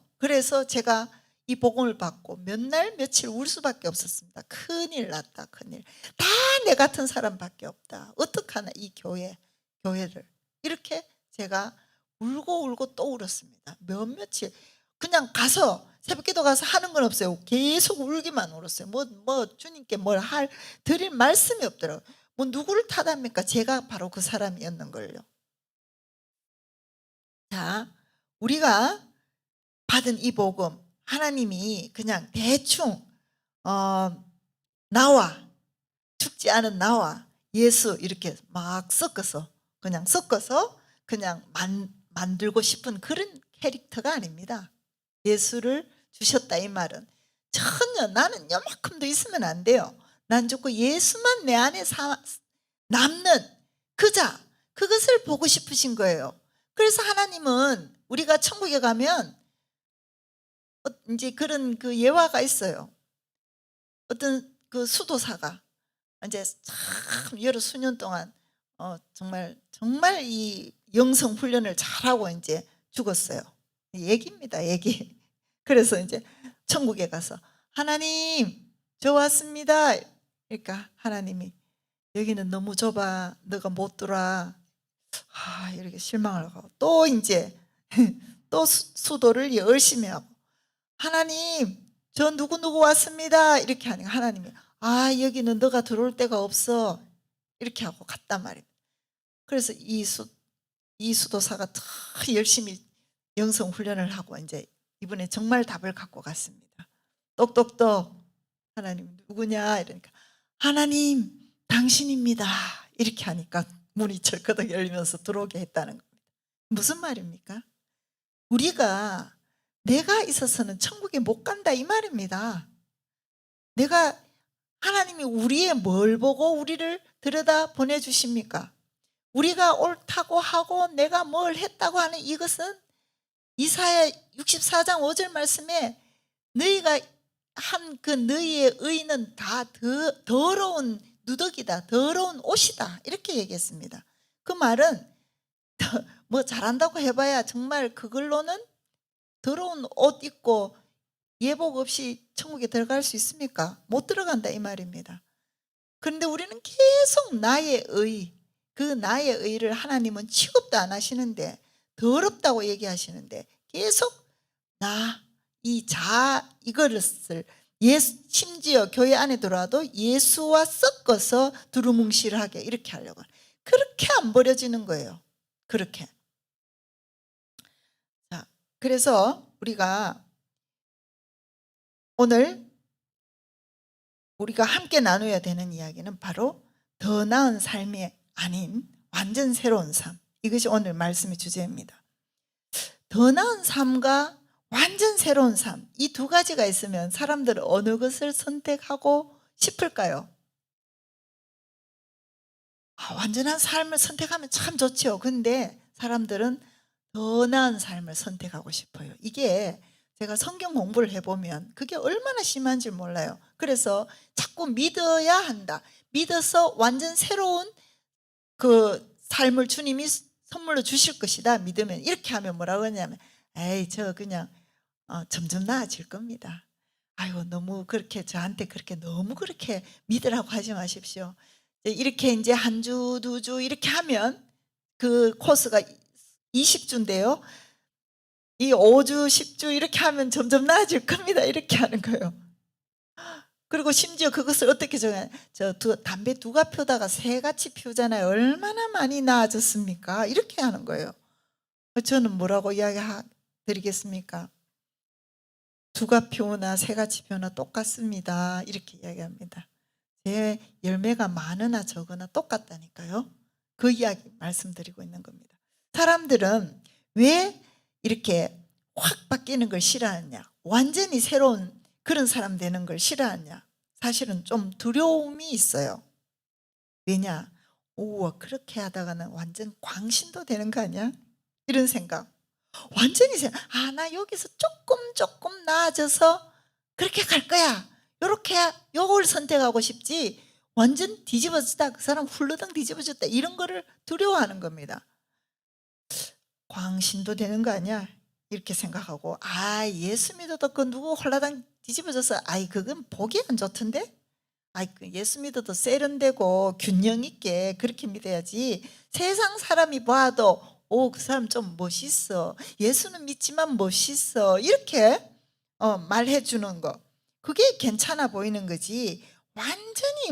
제가 이 복음을 받고 몇 날 며칠 울 수밖에 없었습니다. 큰일 났다, 큰일. 다 내 같은 사람밖에 없다. 어떡하나 이 교회를. 이렇게 제가 울고 또 울었습니다. 며칠 그냥 가서 새벽기도 가서 하는 건 없어요. 계속 울기만 울었어요. 주님께 드릴 말씀이 없더라고요. 누구를 탓합니까? 제가 바로 그 사람이었는걸요. 자, 우리가 받은 이 복음, 하나님이 그냥 대충 나와, 죽지 않은 나와 예수 이렇게 막 섞어서 그냥 만들고 싶은 그런 캐릭터가 아닙니다. 예수를 주셨다 이 말은 전혀 나는 요만큼도 있으면 안 돼요. 난 죽고 예수만 내 안에 남는 그것을 보고 싶으신 거예요. 그래서 하나님은 우리가 천국에 가면 이제 그런 그 예화가 있어요. 어떤 그 수도사가 이제 참 여러 수년 동안 정말 이 영성 훈련을 잘하고 이제 죽었어요. 얘기입니다, 얘기. 그래서 이제 천국에 가서 하나님, 저 왔습니다. 그러니까 하나님이 여기는 너무 좁아, 너가 못 들어와. 이렇게 실망을 하고 또 이제 또 수도를 열심히 하고 하나님, 저 누구 왔습니다. 이렇게 하니까 하나님이 여기는 너가 들어올 데가 없어. 이렇게 하고 갔단 말입니다. 그래서 이 수도사가 더 열심히 영성 훈련을 하고 이제 이번에 정말 답을 갖고 갔습니다. 똑똑똑, 하나님 누구냐 이러니까 하나님 당신입니다. 이렇게 하니까 문이 철커덕 열리면서 들어오게 했다는 겁니다. 무슨 말입니까? 우리가 내가 있어서는 천국에 못 간다 이 말입니다. 하나님이 우리의 뭘 보고 우리를 들여다 보내주십니까? 우리가 옳다고 하고 내가 뭘 했다고 하는 이것은 이사야 64장 5절 말씀에 너희가 한 그 너희의 의는 다 더러운 누더기다, 더러운 옷이다 이렇게 얘기했습니다. 그 말은 잘한다고 해봐야 정말 그걸로는 더러운 옷 입고 예복 없이 천국에 들어갈 수 있습니까? 못 들어간다 이 말입니다. 그런데 우리는 계속 나의 의, 그 나의 의를 하나님은 취급도 안 하시는데 더럽다고 얘기하시는데 계속 이것을 심지어 교회 안에 들어와도 예수와 섞어서 두루뭉실하게 이렇게 하려고 그렇게 안 버려지는 거예요. 그렇게. 자, 그래서 오늘 우리가 함께 나눠야 되는 이야기는 바로 더 나은 삶이 아닌 완전 새로운 삶. 이것이 오늘 말씀의 주제입니다. 더 나은 삶과 완전 새로운 삶, 이 두 가지가 있으면 사람들은 어느 것을 선택하고 싶을까요? 완전한 삶을 선택하면 참 좋죠. 근데 사람들은 더 나은 삶을 선택하고 싶어요. 이게 제가 성경 공부를 해보면 그게 얼마나 심한지 몰라요. 그래서 자꾸 믿어야 한다. 믿어서 완전 새로운 그 삶을 주님이 선물로 주실 것이다. 믿으면 이렇게 하면 뭐라고 하냐면 에이 저 그냥 점점 나아질 겁니다. 아이고 너무 그렇게 저한테 그렇게 너무 그렇게 믿으라고 하지 마십시오. 이렇게 이제 한 주, 두 주 이렇게 하면 그 코스가 20주인데요. 이 5주, 10주 이렇게 하면 점점 나아질 겁니다. 이렇게 하는 거예요. 그리고 심지어 그것을 어떻게 정해요? 담배 두가 피우다가 새같이 피우잖아요. 얼마나 많이 나아졌습니까? 이렇게 하는 거예요. 저는 뭐라고 이야기 드리겠습니까? 두가 피우나 새같이 피우나 똑같습니다. 이렇게 이야기합니다. 제 열매가 많으나 적으나 똑같다니까요. 그 이야기 말씀드리고 있는 겁니다. 사람들은 왜 이렇게 확 바뀌는 걸 싫어하냐, 완전히 새로운 그런 사람 되는 걸 싫어하냐, 사실은 좀 두려움이 있어요. 왜냐, 우와 그렇게 하다가는 완전 광신도 되는 거 아니야? 이런 생각. 완전히 나 여기서 조금 나아져서 그렇게 갈 거야. 요렇게 요걸 선택하고 싶지 완전 뒤집어졌다, 그 사람 훌러덩 뒤집어졌다, 이런 거를 두려워하는 겁니다. 광신도 되는 거 아니야? 이렇게 생각하고 예수 믿어도 그 누구 홀라당 뒤집어져서 그건 보기 안 좋던데? 예수 믿어도 세련되고 균형 있게 그렇게 믿어야지. 세상 사람이 봐도 그 사람 좀 멋있어, 예수는 믿지만 멋있어, 이렇게 말해 주는 거, 그게 괜찮아 보이는 거지. 완전히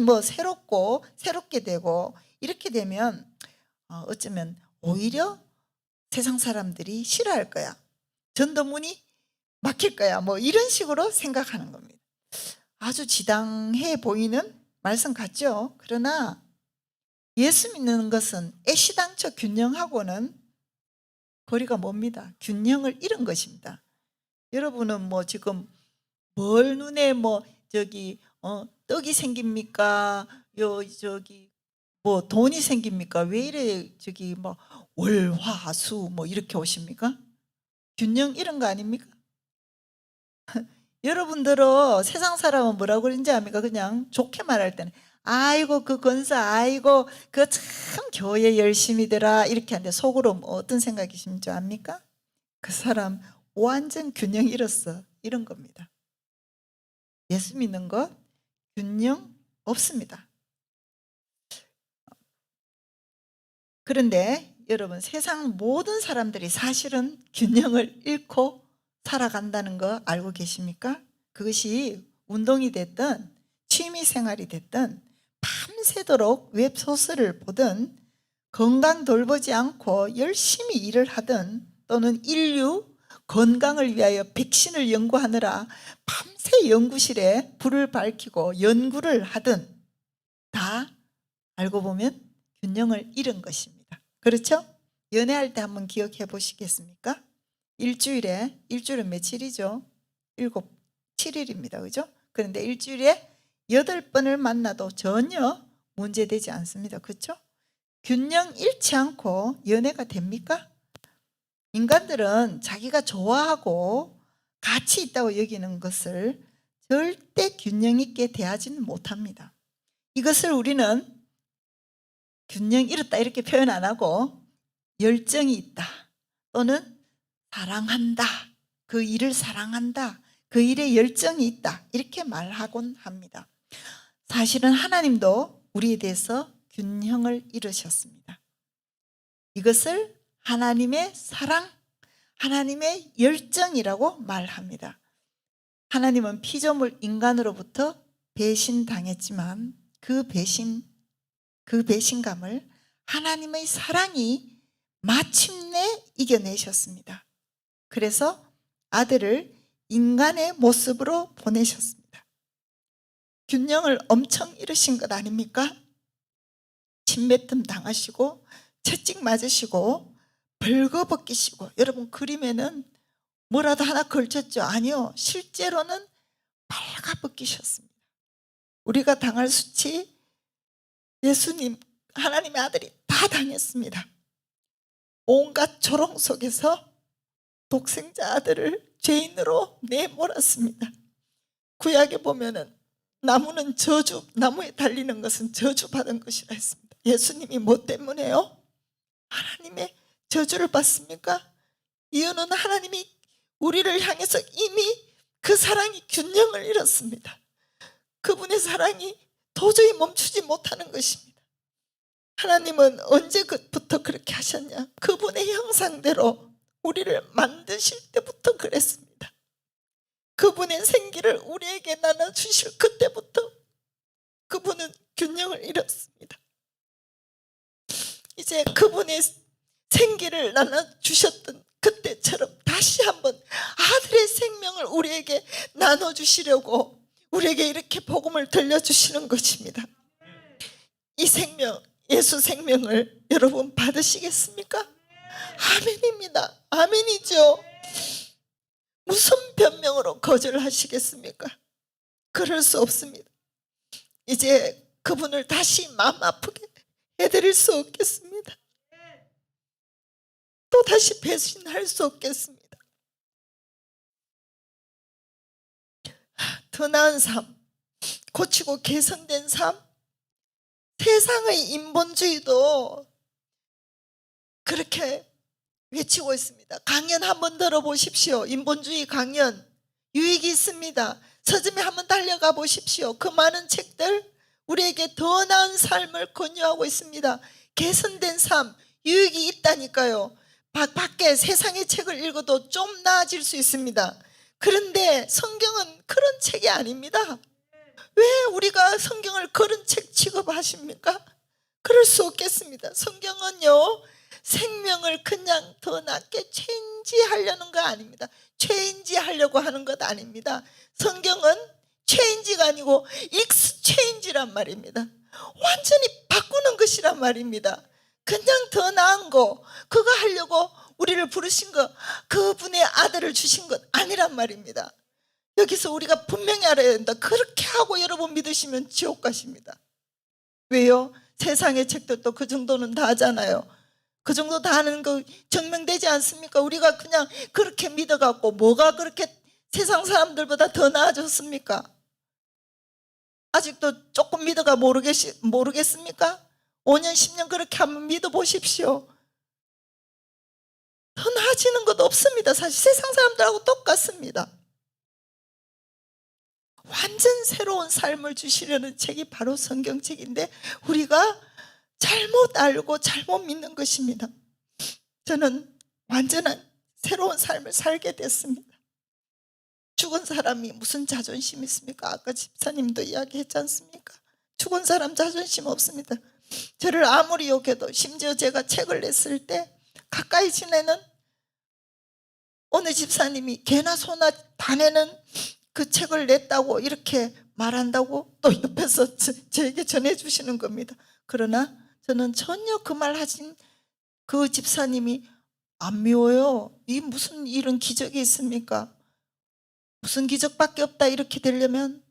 새롭게 되고 이렇게 되면 어쩌면 오히려 세상 사람들이 싫어할 거야, 전도문이 막힐 거야, 이런 식으로 생각하는 겁니다. 아주 지당해 보이는 말씀 같죠? 그러나 예수 믿는 것은 애시당초 균형하고는 거리가 멉니다. 균형을 잃은 것입니다. 여러분은 지금 뭘 눈에 떡이 생깁니까? 돈이 생깁니까? 왜 이래 월화수 이렇게 오십니까? 균형 잃은 거 아닙니까? 여러분들은 세상 사람은 뭐라고 그러는지 압니까? 그냥 좋게 말할 때는 아이고 그 권사, 아이고 그 참 교회 열심히더라, 이렇게 하는데 속으로 어떤 생각이신 줄 압니까? 그 사람 완전 균형 잃었어, 이런 겁니다. 예수 믿는 것 균형 없습니다. 그런데 여러분, 세상 모든 사람들이 사실은 균형을 잃고 살아간다는 거 알고 계십니까? 그것이 운동이 됐든 취미생활이 됐든 밤새도록 웹소설을 보든 건강 돌보지 않고 열심히 일을 하든 또는 인류 건강을 위하여 백신을 연구하느라 밤새 연구실에 불을 밝히고 연구를 하든 다 알고 보면 균형을 잃은 것입니다. 그렇죠? 연애할 때 한번 기억해 보시겠습니까? 일주일은 며칠이죠? 7일입니다. 그죠? 그런데 일주일에 8번을 만나도 전혀 문제되지 않습니다. 그렇죠? 균형 잃지 않고 연애가 됩니까? 인간들은 자기가 좋아하고 가치 있다고 여기는 것을 절대 균형 있게 대하지는 못합니다. 이것을 우리는 균형 잃었다 이렇게 표현 안 하고 열정이 있다 또는 사랑한다, 그 일을 사랑한다, 그 일에 열정이 있다. 이렇게 말하곤 합니다. 사실은 하나님도 우리에 대해서 균형을 이루셨습니다. 이것을 하나님의 사랑, 하나님의 열정이라고 말합니다. 하나님은 피조물 인간으로부터 배신당했지만 그 배신감을 하나님의 사랑이 마침내 이겨내셨습니다. 그래서 아들을 인간의 모습으로 보내셨습니다. 균형을 엄청 이루신 것 아닙니까? 침뱉음 당하시고 채찍 맞으시고 벌거벗기시고, 여러분 그림에는 뭐라도 하나 걸쳤죠? 아니요, 실제로는 빨가벗기셨습니다. 우리가 당할 수치 예수님 하나님의 아들이 다 당했습니다. 온갖 조롱 속에서 독생자 아들을 죄인으로 내몰았습니다. 구약에 보면은 나무는 나무에 달리는 것은 저주받은 것이라 했습니다. 예수님이 뭐 때문에요? 하나님의 저주를 받습니까? 이유는 하나님이 우리를 향해서 이미 그 사랑이 균형을 잃었습니다. 그분의 사랑이 도저히 멈추지 못하는 것입니다. 하나님은 언제부터 그렇게 하셨냐? 그분의 형상대로 우리를 만드실 때부터 그랬습니다. 그분의 생기를 우리에게 나눠주실 그때부터 그분은 균형을 잃었습니다. 이제 그분의 생기를 나눠주셨던 그때처럼 다시 한번 아들의 생명을 우리에게 나눠주시려고 우리에게 이렇게 복음을 들려주시는 것입니다. 이 생명, 예수 생명을 여러분 받으시겠습니까? 아멘입니다. 아멘이죠. 무슨 변명으로 거절하시겠습니까? 그럴 수 없습니다. 이제 그분을 다시 마음 아프게 해드릴 수 없겠습니다. 또 다시 배신할 수 없겠습니다. 더 나은 삶, 고치고 개선된 삶, 세상의 인본주의도 그렇게 외치고 있습니다. 강연 한번 들어보십시오. 인본주의 강연 유익이 있습니다. 서점에 한번 달려가 보십시오. 그 많은 책들 우리에게 더 나은 삶을 권유하고 있습니다. 개선된 삶, 유익이 있다니까요. 밖에 세상의 책을 읽어도 좀 나아질 수 있습니다. 그런데 성경은 그런 책이 아닙니다. 왜 우리가 성경을 그런 책 취급하십니까? 그럴 수 없겠습니다. 성경은요, 생명을 그냥 더 낫게 체인지하려는 거 아닙니다. 체인지하려고 하는 것 아닙니다. 성경은 체인지가 아니고 익스체인지란 말입니다. 완전히 바꾸는 것이란 말입니다. 그냥 더 나은 거, 그거 하려고 우리를 부르신 거, 그분의 아들을 주신 것 아니란 말입니다. 여기서 우리가 분명히 알아야 된다. 그렇게 하고 여러분 믿으시면 지옥 가십니다. 왜요? 세상의 책들도 그 정도는 다 하잖아요. 그 정도 다 하는 거 증명되지 않습니까? 우리가 그냥 그렇게 믿어갖고 뭐가 그렇게 세상 사람들보다 더 나아졌습니까? 아직도 조금 믿어가 모르겠습니까? 5년 10년 그렇게 한번 믿어보십시오. 더 나아지는 것도 없습니다. 사실 세상 사람들하고 똑같습니다. 완전 새로운 삶을 주시려는 책이 바로 성경책인데 우리가 잘못 알고 잘못 믿는 것입니다. 저는 완전한 새로운 삶을 살게 됐습니다. 죽은 사람이 무슨 자존심이 있습니까? 아까 집사님도 이야기했지 않습니까? 죽은 사람 자존심 없습니다. 저를 아무리 욕해도, 심지어 제가 책을 냈을 때 가까이 지내는 어느 집사님이 개나 소나 다 내는 그 책을 냈다고 이렇게 말한다고 또 옆에서 저에게 전해주시는 겁니다. 그러나 저는 전혀 그 말 하신 그 집사님이 안 미워요. 이 무슨 이런 기적이 있습니까? 무슨 기적밖에 없다. 이렇게 되려면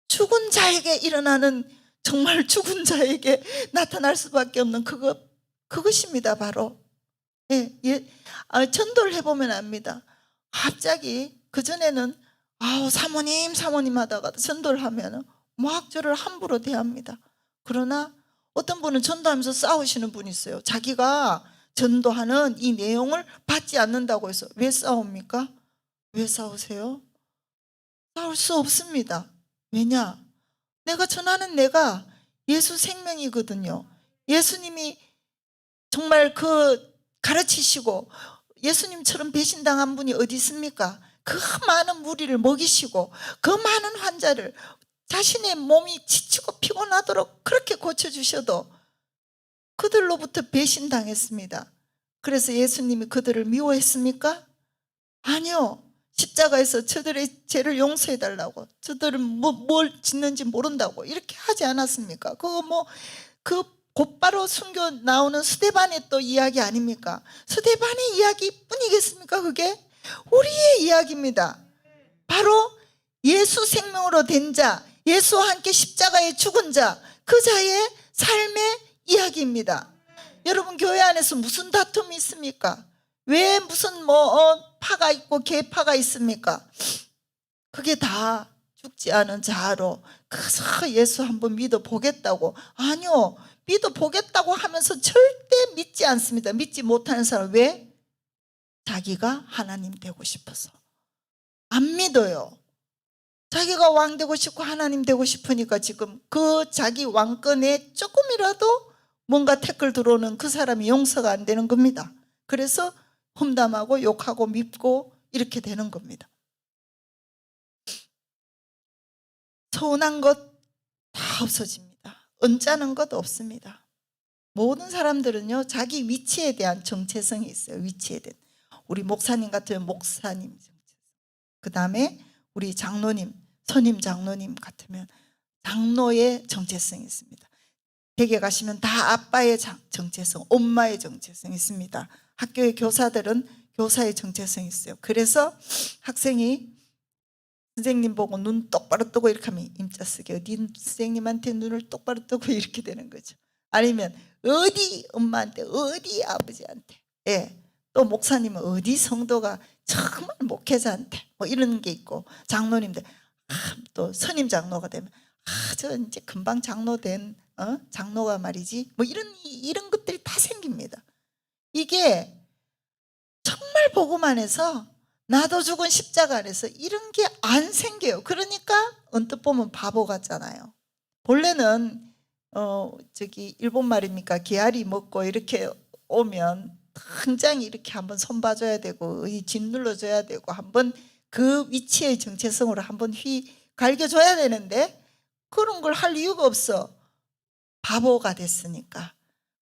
죽은 자에게 일어나는, 정말 죽은 자에게 나타날 수밖에 없는 그것입니다. 바로 전도를 해보면 압니다. 갑자기 그전에는 사모님 하다가 전도를 하면 막 저를 함부로 대합니다. 그러나 어떤 분은 전도하면서 싸우시는 분이 있어요. 자기가 전도하는 이 내용을 받지 않는다고 해서. 왜 싸웁니까? 왜 싸우세요? 나올 수 없습니다. 왜냐? 내가 전하는 내가 예수 생명이거든요. 예수님이 정말 그 가르치시고 예수님처럼 배신당한 분이 어디 있습니까? 그 많은 무리를 먹이시고 그 많은 환자를 자신의 몸이 지치고 피곤하도록 그렇게 고쳐주셔도 그들로부터 배신당했습니다. 그래서 예수님이 그들을 미워했습니까? 아니요. 십자가에서 저들의 죄를 용서해달라고, 저들은 뭘 짓는지 모른다고 이렇게 하지 않았습니까? 그 곧바로 순교 나오는 스데반의 또 이야기 아닙니까? 스데반의 이야기뿐이겠습니까? 그게 우리의 이야기입니다. 바로 예수 생명으로 된 자, 예수와 함께 십자가에 죽은 자, 그 자의 삶의 이야기입니다. 여러분, 교회 안에서 무슨 다툼이 있습니까? 왜 무슨 파가 있고 개파가 있습니까? 그게 다 죽지 않은 자로 그래서 예수 한번 믿어보겠다고. 아니요, 믿어보겠다고 하면서 절대 믿지 않습니다. 믿지 못하는 사람. 왜? 자기가 하나님 되고 싶어서 안 믿어요. 자기가 왕 되고 싶고 하나님 되고 싶으니까 지금 그 자기 왕권에 조금이라도 뭔가 태클 들어오는 그 사람이 용서가 안 되는 겁니다. 그래서 험담하고 욕하고 밉고 이렇게 되는 겁니다. 서운한 것 다 없어집니다. 언짢은 것 없습니다. 모든 사람들은요, 자기 위치에 대한 정체성이 있어요. 위치에 대한. 우리 목사님 같으면 목사님 정체성, 그 다음에 우리 장로님, 선임 장로님 같으면 장로의 정체성이 있습니다. 댁에 가시면 다 아빠의 정체성, 엄마의 정체성이 있습니다. 학교의 교사들은 교사의 정체성이 있어요. 그래서 학생이 선생님 보고 눈 똑바로 뜨고 이렇게 하면 임자 쓰게, 어디 선생님한테 눈을 똑바로 뜨고 이렇게 되는 거죠. 아니면 어디 엄마한테, 어디 아버지한테, 예, 또 목사님은 어디 성도가 정말 목회자한테 뭐 이런 게 있고, 장로님들 또 선임 장로가 되면 저 이제 금방 장로 된 장로가 말이지, 뭐 이런 것들이 다 생깁니다. 이게 정말 복음 안에서 나도 죽은 십자가 안에서 이런 게 안 생겨요. 그러니까 언뜻 보면 바보 같잖아요. 본래는 일본 말입니까? 개아리 먹고 이렇게 오면 당장 이렇게 한번 손 봐줘야 되고 짓 눌러줘야 되고 한번 그 위치의 정체성으로 한번 갈겨줘야 되는데 그런 걸 할 이유가 없어. 바보가 됐으니까.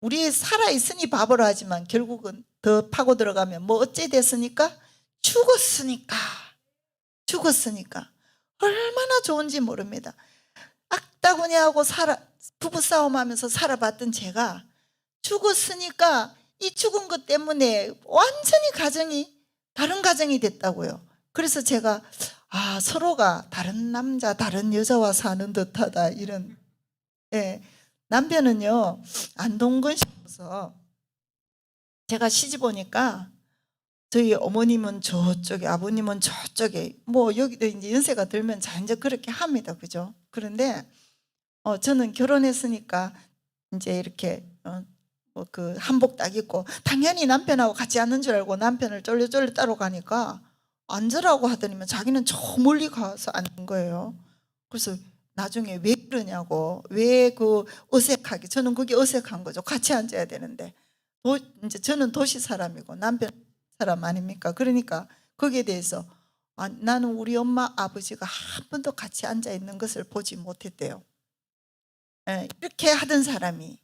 우리 살아있으니 바보라 하지만 결국은 더 파고 들어가면 뭐 어째 됐으니까? 죽었으니까 얼마나 좋은지 모릅니다. 악다구니하고 부부싸움하면서 살아봤던 제가 죽었으니까 이 죽은 것 때문에 완전히 가정이 다른 가정이 됐다고요. 그래서 제가 서로가 다른 남자 다른 여자와 사는 듯하다 이런. 예, 남편은요 안동근 싶어서 제가 시집 오니까 저희 어머님은 저쪽에, 아버님은 저쪽에, 뭐 여기도 이제 연세가 들면 자연적 그렇게 합니다. 그죠? 그런데 저는 결혼했으니까 이제 이렇게 그 한복 딱 입고 당연히 남편하고 같이 앉는 줄 알고 남편을 쫄래쫄래 따라가니까 앉으라고 하더니만 자기는 저 멀리 가서 앉는 거예요. 그래서 나중에 왜 그러냐고, 왜 그 어색하게, 저는 그게 어색한 거죠. 같이 앉아야 되는데 이제 저는 도시 사람이고 남편 사람 아닙니까? 그러니까 거기에 대해서 나는 우리 엄마 아버지가 한 번도 같이 앉아 있는 것을 보지 못했대요. 예, 이렇게 하던 사람이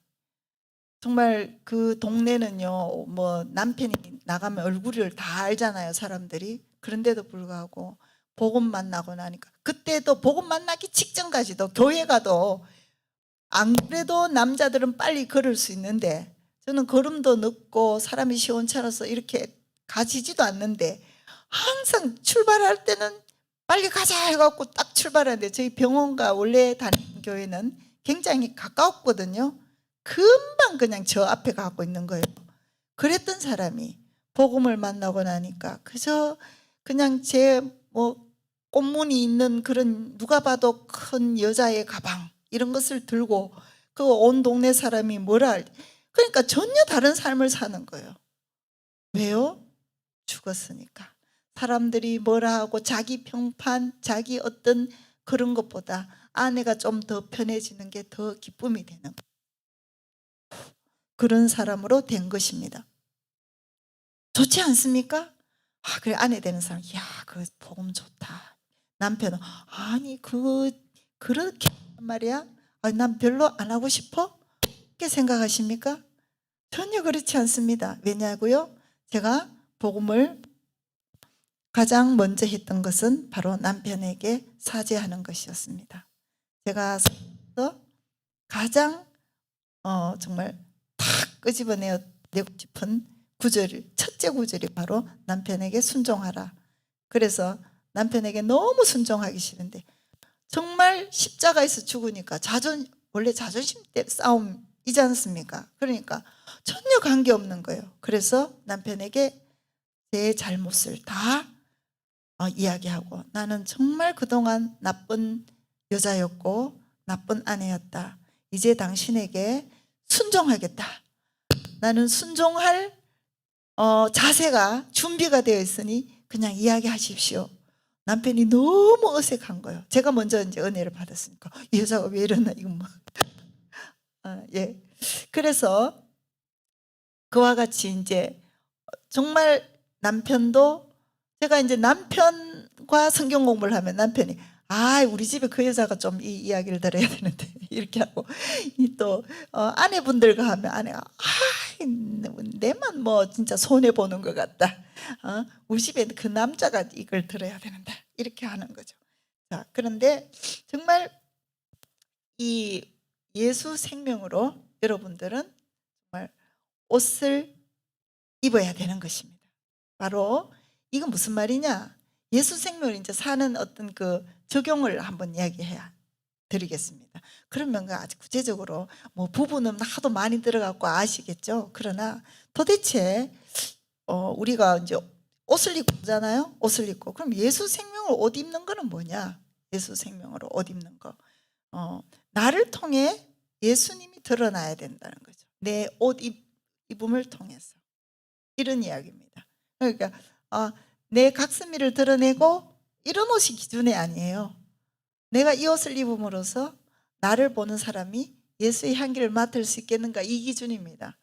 정말 그 동네는요 뭐 남편이 나가면 얼굴을 다 알잖아요 사람들이. 그런데도 불구하고 복음 만나고 나니까, 그때도 복음 만나기 직전까지도 교회 가도 안 그래도 남자들은 빨리 걸을 수 있는데 저는 걸음도 늦고 사람이 시원찮아서 이렇게 가지지도 않는데 항상 출발할 때는 빨리 가자 해갖고 딱 출발하는데 저희 병원과 원래 다니는 교회는 굉장히 가까웠거든요. 금방 그냥 저 앞에 가고 있는 거예요. 그랬던 사람이 복음을 만나고 나니까 그저 그냥 제 꽃무늬 있는 그런 누가 봐도 큰 여자의 가방 이런 것을 들고 그 온 동네 사람이 그러니까 전혀 다른 삶을 사는 거예요. 왜요? 죽었으니까. 사람들이 뭐라 하고 자기 평판, 자기 어떤 그런 것보다 아내가 좀 더 편해지는 게 더 기쁨이 되는 그런 사람으로 된 것입니다. 좋지 않습니까? 아, 그래, 아내 되는 사람, 야, 그 복음 좋다. 남편은, 아니, 그렇게 말이야? 아, 난 별로 안 하고 싶어? 그렇게 생각하십니까? 전혀 그렇지 않습니다. 왜냐고요? 제가 복음을 가장 먼저 했던 것은 바로 남편에게 사죄하는 것이었습니다. 제가 살면서 가장 정말 탁 끄집어내고 싶은 구절, 첫째 구절이 바로 남편에게 순종하라. 그래서 남편에게 너무 순종하기 싫은데 정말 십자가에서 죽으니까 원래 자존심 때 싸움이지 않습니까? 그러니까 전혀 관계없는 거예요. 그래서 남편에게 제 잘못을 다 이야기하고, 나는 정말 그동안 나쁜 여자였고 나쁜 아내였다. 이제 당신에게 순종하겠다. 나는 순종할 자세가 준비가 되어 있으니 그냥 이야기하십시오. 남편이 너무 어색한 거예요. 제가 먼저 이제 은혜를 받았으니까 이 여자가 왜 이러나 이거 뭐. 예. 그래서 그와 같이 이제 정말 남편도, 제가 이제 남편과 성경 공부를 하면 남편이 우리 집에 그 여자가 좀 이 이야기를 들어야 되는데 이렇게 하고, 또 아내분들과 하면 아내가 내만 뭐 진짜 손해 보는 것 같다. 우리 집에 그 남자가 이걸 들어야 되는데 이렇게 하는 거죠. 자, 그런데 정말 이 예수 생명으로 여러분들은 정말 옷을 입어야 되는 것입니다. 바로 이건 무슨 말이냐? 예수 생명을 이제 사는 어떤 그 적용을 한번 이야기해야 드리겠습니다. 그러면 아주 구체적으로 뭐 부부는 하도 많이 들어갖고 아시겠죠. 그러나 도대체 우리가 이제 옷을 입고 오잖아요. 옷을 입고 그럼 예수 생명을 옷 입는 거는 뭐냐? 예수 생명으로 옷 입는 거, 나를 통해 예수님이 드러나야 된다는 거죠. 내 옷 입음을 통해서. 이런 이야기입니다. 그러니까 내 각선미를 드러내고 이런 옷이 기준이 아니에요. 내가 이 옷을 입음으로써 나를 보는 사람이 예수의 향기를 맡을 수 있겠는가, 이 기준입니다.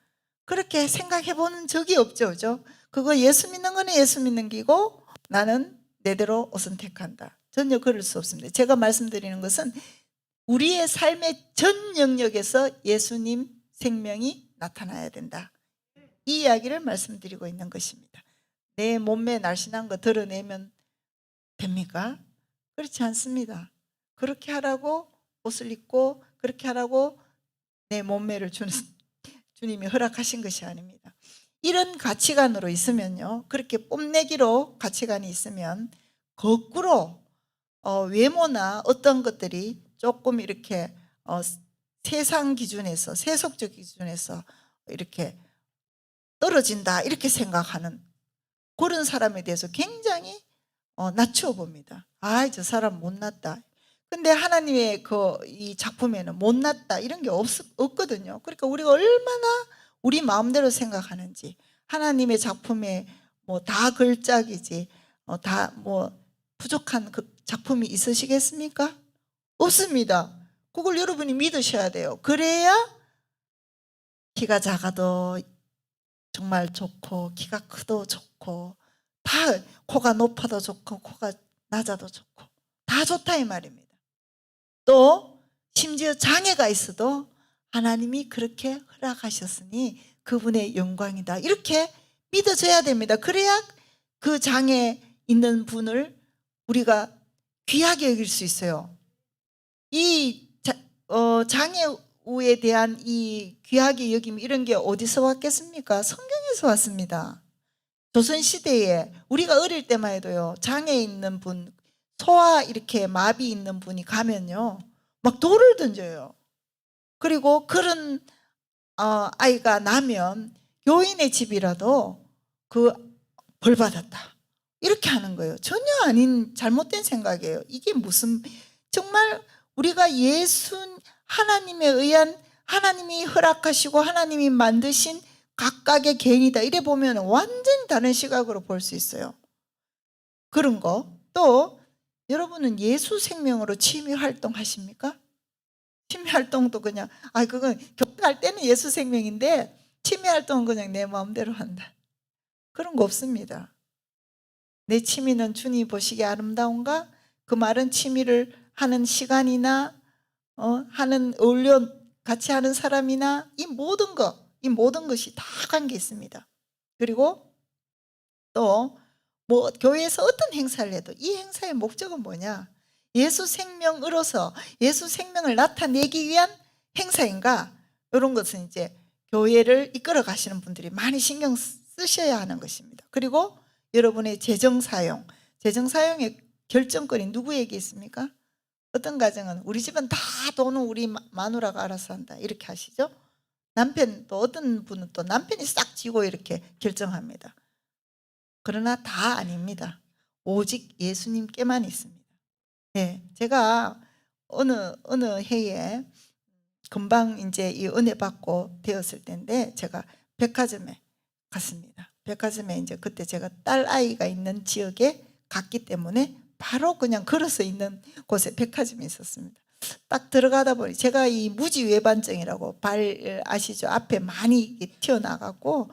그렇게 생각해 보는 적이 없죠. 그죠? 그거 예수 믿는 거는 예수 믿는 기고 나는 내대로 옷은 택한다. 전혀 그럴 수 없습니다. 제가 말씀드리는 것은 우리의 삶의 전 영역에서 예수님 생명이 나타나야 된다. 이 이야기를 말씀드리고 있는 것입니다. 내 몸매 날씬한 거 드러내면 됩니까? 그렇지 않습니다. 그렇게 하라고 옷을 입고 그렇게 하라고 내 몸매를 주님이 허락하신 것이 아닙니다. 이런 가치관으로 있으면요, 그렇게 뽐내기로 가치관이 있으면 거꾸로 외모나 어떤 것들이 조금 이렇게 세상 기준에서, 세속적 기준에서 이렇게 떨어진다 이렇게 생각하는 그런 사람에 대해서 굉장히 낮추어 봅니다. 저 사람 못났다. 근데 하나님의 이 작품에는 못났다 이런 게 없거든요. 그러니까 우리가 얼마나 우리 마음대로 생각하는지, 하나님의 작품에 뭐 다 걸작이지 다 뭐 부족한 그 작품이 있으시겠습니까? 없습니다. 그걸 여러분이 믿으셔야 돼요. 그래야 키가 작아도 정말 좋고 키가 크도 좋고 다, 코가 높아도 좋고 코가 낮아도 좋고 다 좋다 이 말입니다. 또 심지어 장애가 있어도 하나님이 그렇게 허락하셨으니 그분의 영광이다 이렇게 믿어져야 됩니다. 그래야 그 장애 있는 분을 우리가 귀하게 여길 수 있어요. 이 장애우에 대한 이 귀하게 여김 이런 게 어디서 왔겠습니까? 성경에서 왔습니다. 조선시대에 우리가 어릴 때만 해도요, 장애 있는 분, 소아 이렇게 마비 있는 분이 가면요 막 돌을 던져요. 그리고 그런 아이가 나면 교인의 집이라도 그 벌 받았다 이렇게 하는 거예요. 전혀 아닌 잘못된 생각이에요. 이게 무슨, 정말 우리가 하나님에 의한, 하나님이 허락하시고 하나님이 만드신 각각의 개인이다 이래 보면 완전히 다른 시각으로 볼 수 있어요. 그런 거. 또 여러분은 예수 생명으로 취미 활동 하십니까? 취미 활동도 그냥 그건 교회할 때는 예수 생명인데 취미 활동은 그냥 내 마음대로 한다. 그런 거 없습니다. 내 취미는 주님이 보시기에 아름다운가? 그 말은 취미를 하는 시간이나 하는 어울려 같이 하는 사람이나 이 모든 것이 다 관계 있습니다. 그리고 또 뭐 교회에서 어떤 행사를 해도 이 행사의 목적은 뭐냐? 예수 생명으로서 예수 생명을 나타내기 위한 행사인가? 이런 것은 이제 교회를 이끌어 가시는 분들이 많이 신경 쓰셔야 하는 것입니다. 그리고 여러분의 재정 사용의 결정권이 누구에게 있습니까? 어떤 가정은 우리 집은 다 돈은 우리 마누라가 알아서 한다 이렇게 하시죠. 남편 또 어떤 분은 또 남편이 싹 쥐고 이렇게 결정합니다. 그러나 다 아닙니다. 오직 예수님께만 있습니다. 네, 제가 어느 해에 금방 이제 이 은혜 받고 되었을 때인데 제가 백화점에 갔습니다. 백화점에 이제 그때 제가 딸 아이가 있는 지역에 갔기 때문에 바로 그냥 걸어서 있는 곳에 백화점이 있었습니다. 딱 들어가다 보니 제가 이 무지외반증이라고 발 아시죠? 앞에 많이 튀어나가고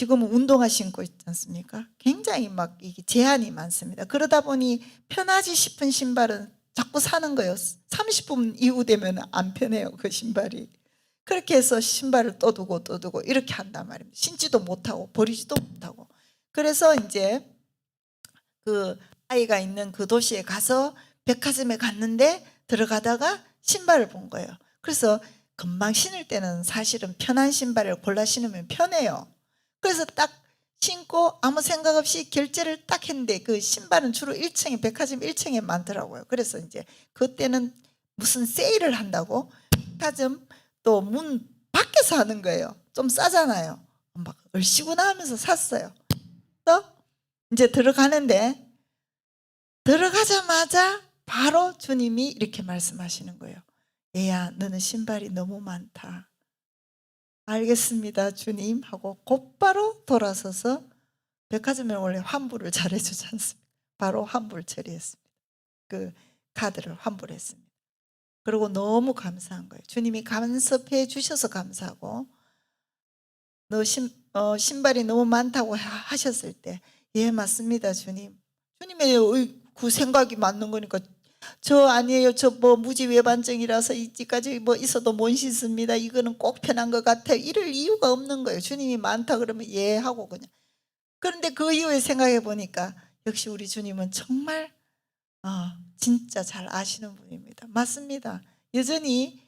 지금은 운동화 신고 있지 않습니까? 굉장히 막 이게 제한이 많습니다. 그러다 보니 편하지 싶은 신발은 자꾸 사는 거예요. 30분 이후 되면 안 편해요, 그 신발이. 그렇게 해서 신발을 또 두고 이렇게 한단 말입니다. 신지도 못하고 버리지도 못하고. 그래서 이제 그 아이가 있는 그 도시에 가서 백화점에 갔는데 들어가다가 신발을 본 거예요. 그래서 금방 신을 때는 사실은 편한 신발을 골라 신으면 편해요. 그래서 딱 신고 아무 생각 없이 결제를 딱 했는데 그 신발은 주로 1층에 백화점 1층에 많더라고요. 그래서 이제 그때는 무슨 세일을 한다고 백화점 또 문 밖에서 하는 거예요. 좀 싸잖아요. 막 얼씨구나 하면서 샀어요. 또 이제 들어가는데 들어가자마자 바로 주님이 이렇게 말씀하시는 거예요. 얘야, 너는 신발이 너무 많다. 알겠습니다, 주님 하고 곧바로 돌아서서 백화점에 원래 환불을 잘해주지 않습니까? 바로 환불 처리했습니다. 그 카드를 환불했습니다. 그리고 너무 감사한 거예요. 주님이 간섭해 주셔서 감사하고 너 신발이 너무 많다고 하셨을 때 예 맞습니다 주님. 주님의 그 생각이 맞는 거니까 저 아니에요. 저 뭐 무지외반증이라서 이때까지 뭐 있어도 못 신습니다. 이거는 꼭 편한 것 같아요. 이럴 이유가 없는 거예요. 주님이 많다 그러면 예 하고 그냥. 그런데 그 이후에 생각해 보니까 역시 우리 주님은 정말 진짜 잘 아시는 분입니다. 맞습니다. 여전히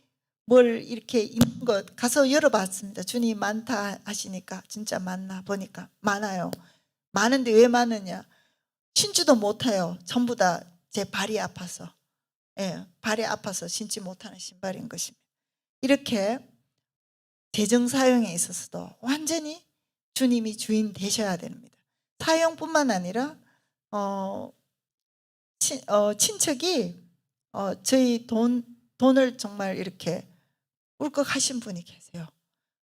뭘 이렇게 있는 것 가서 열어봤습니다. 주님 많다 하시니까 진짜 많나 보니까 많아요. 많은데 왜 많으냐? 신지도 못해요. 전부 다 제 발이 아파서. 예, 발이 아파서 신지 못하는 신발인 것입니다. 이렇게 재정 사용에 있어서도 완전히 주님이 주인 되셔야 됩니다. 사용뿐만 아니라 친척이 저희 돈을 정말 이렇게 울컥하신 분이 계세요.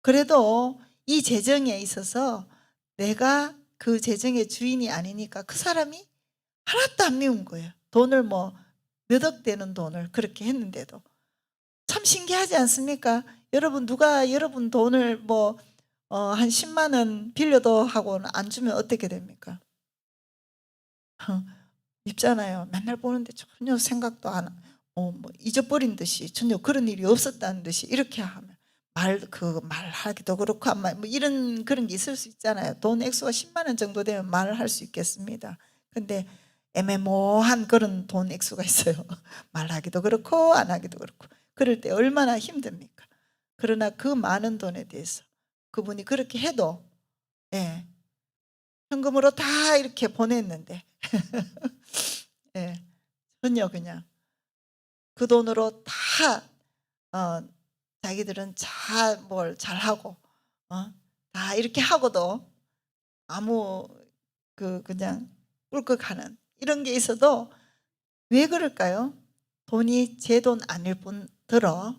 그래도 이 재정에 있어서 내가 그 재정의 주인이 아니니까 그 사람이 하나도 안 미운 거예요. 돈을 뭐 몇 억 되는 돈을 그렇게 했는데도 참 신기하지 않습니까? 여러분 누가 여러분 돈을 뭐 한 10만 원 빌려도 하고는 안 주면 어떻게 됩니까? 밉잖아요. 맨날 보는데 전혀 생각도 안 뭐 잊어버린 듯이 전혀 그런 일이 없었다는 듯이 이렇게 하면 말하기도 그렇고 뭐 이런 그런 게 있을 수 있잖아요. 돈 액수가 10만 원 정도 되면 말을 할 수 있겠습니다. 근데 애매모호한 그런 돈 액수가 있어요. 말하기도 그렇고 안 하기도 그렇고 그럴 때 얼마나 힘듭니까? 그러나 그 많은 돈에 대해서 그분이 그렇게 해도 예, 현금으로 다 이렇게 보냈는데 예, 전혀 그냥 그 돈으로 다 자기들은 뭘 잘하고 다 이렇게 하고도 아무 그냥 울컥하는 이런 게 있어도 왜 그럴까요? 돈이 제 돈 아닐 뿐더러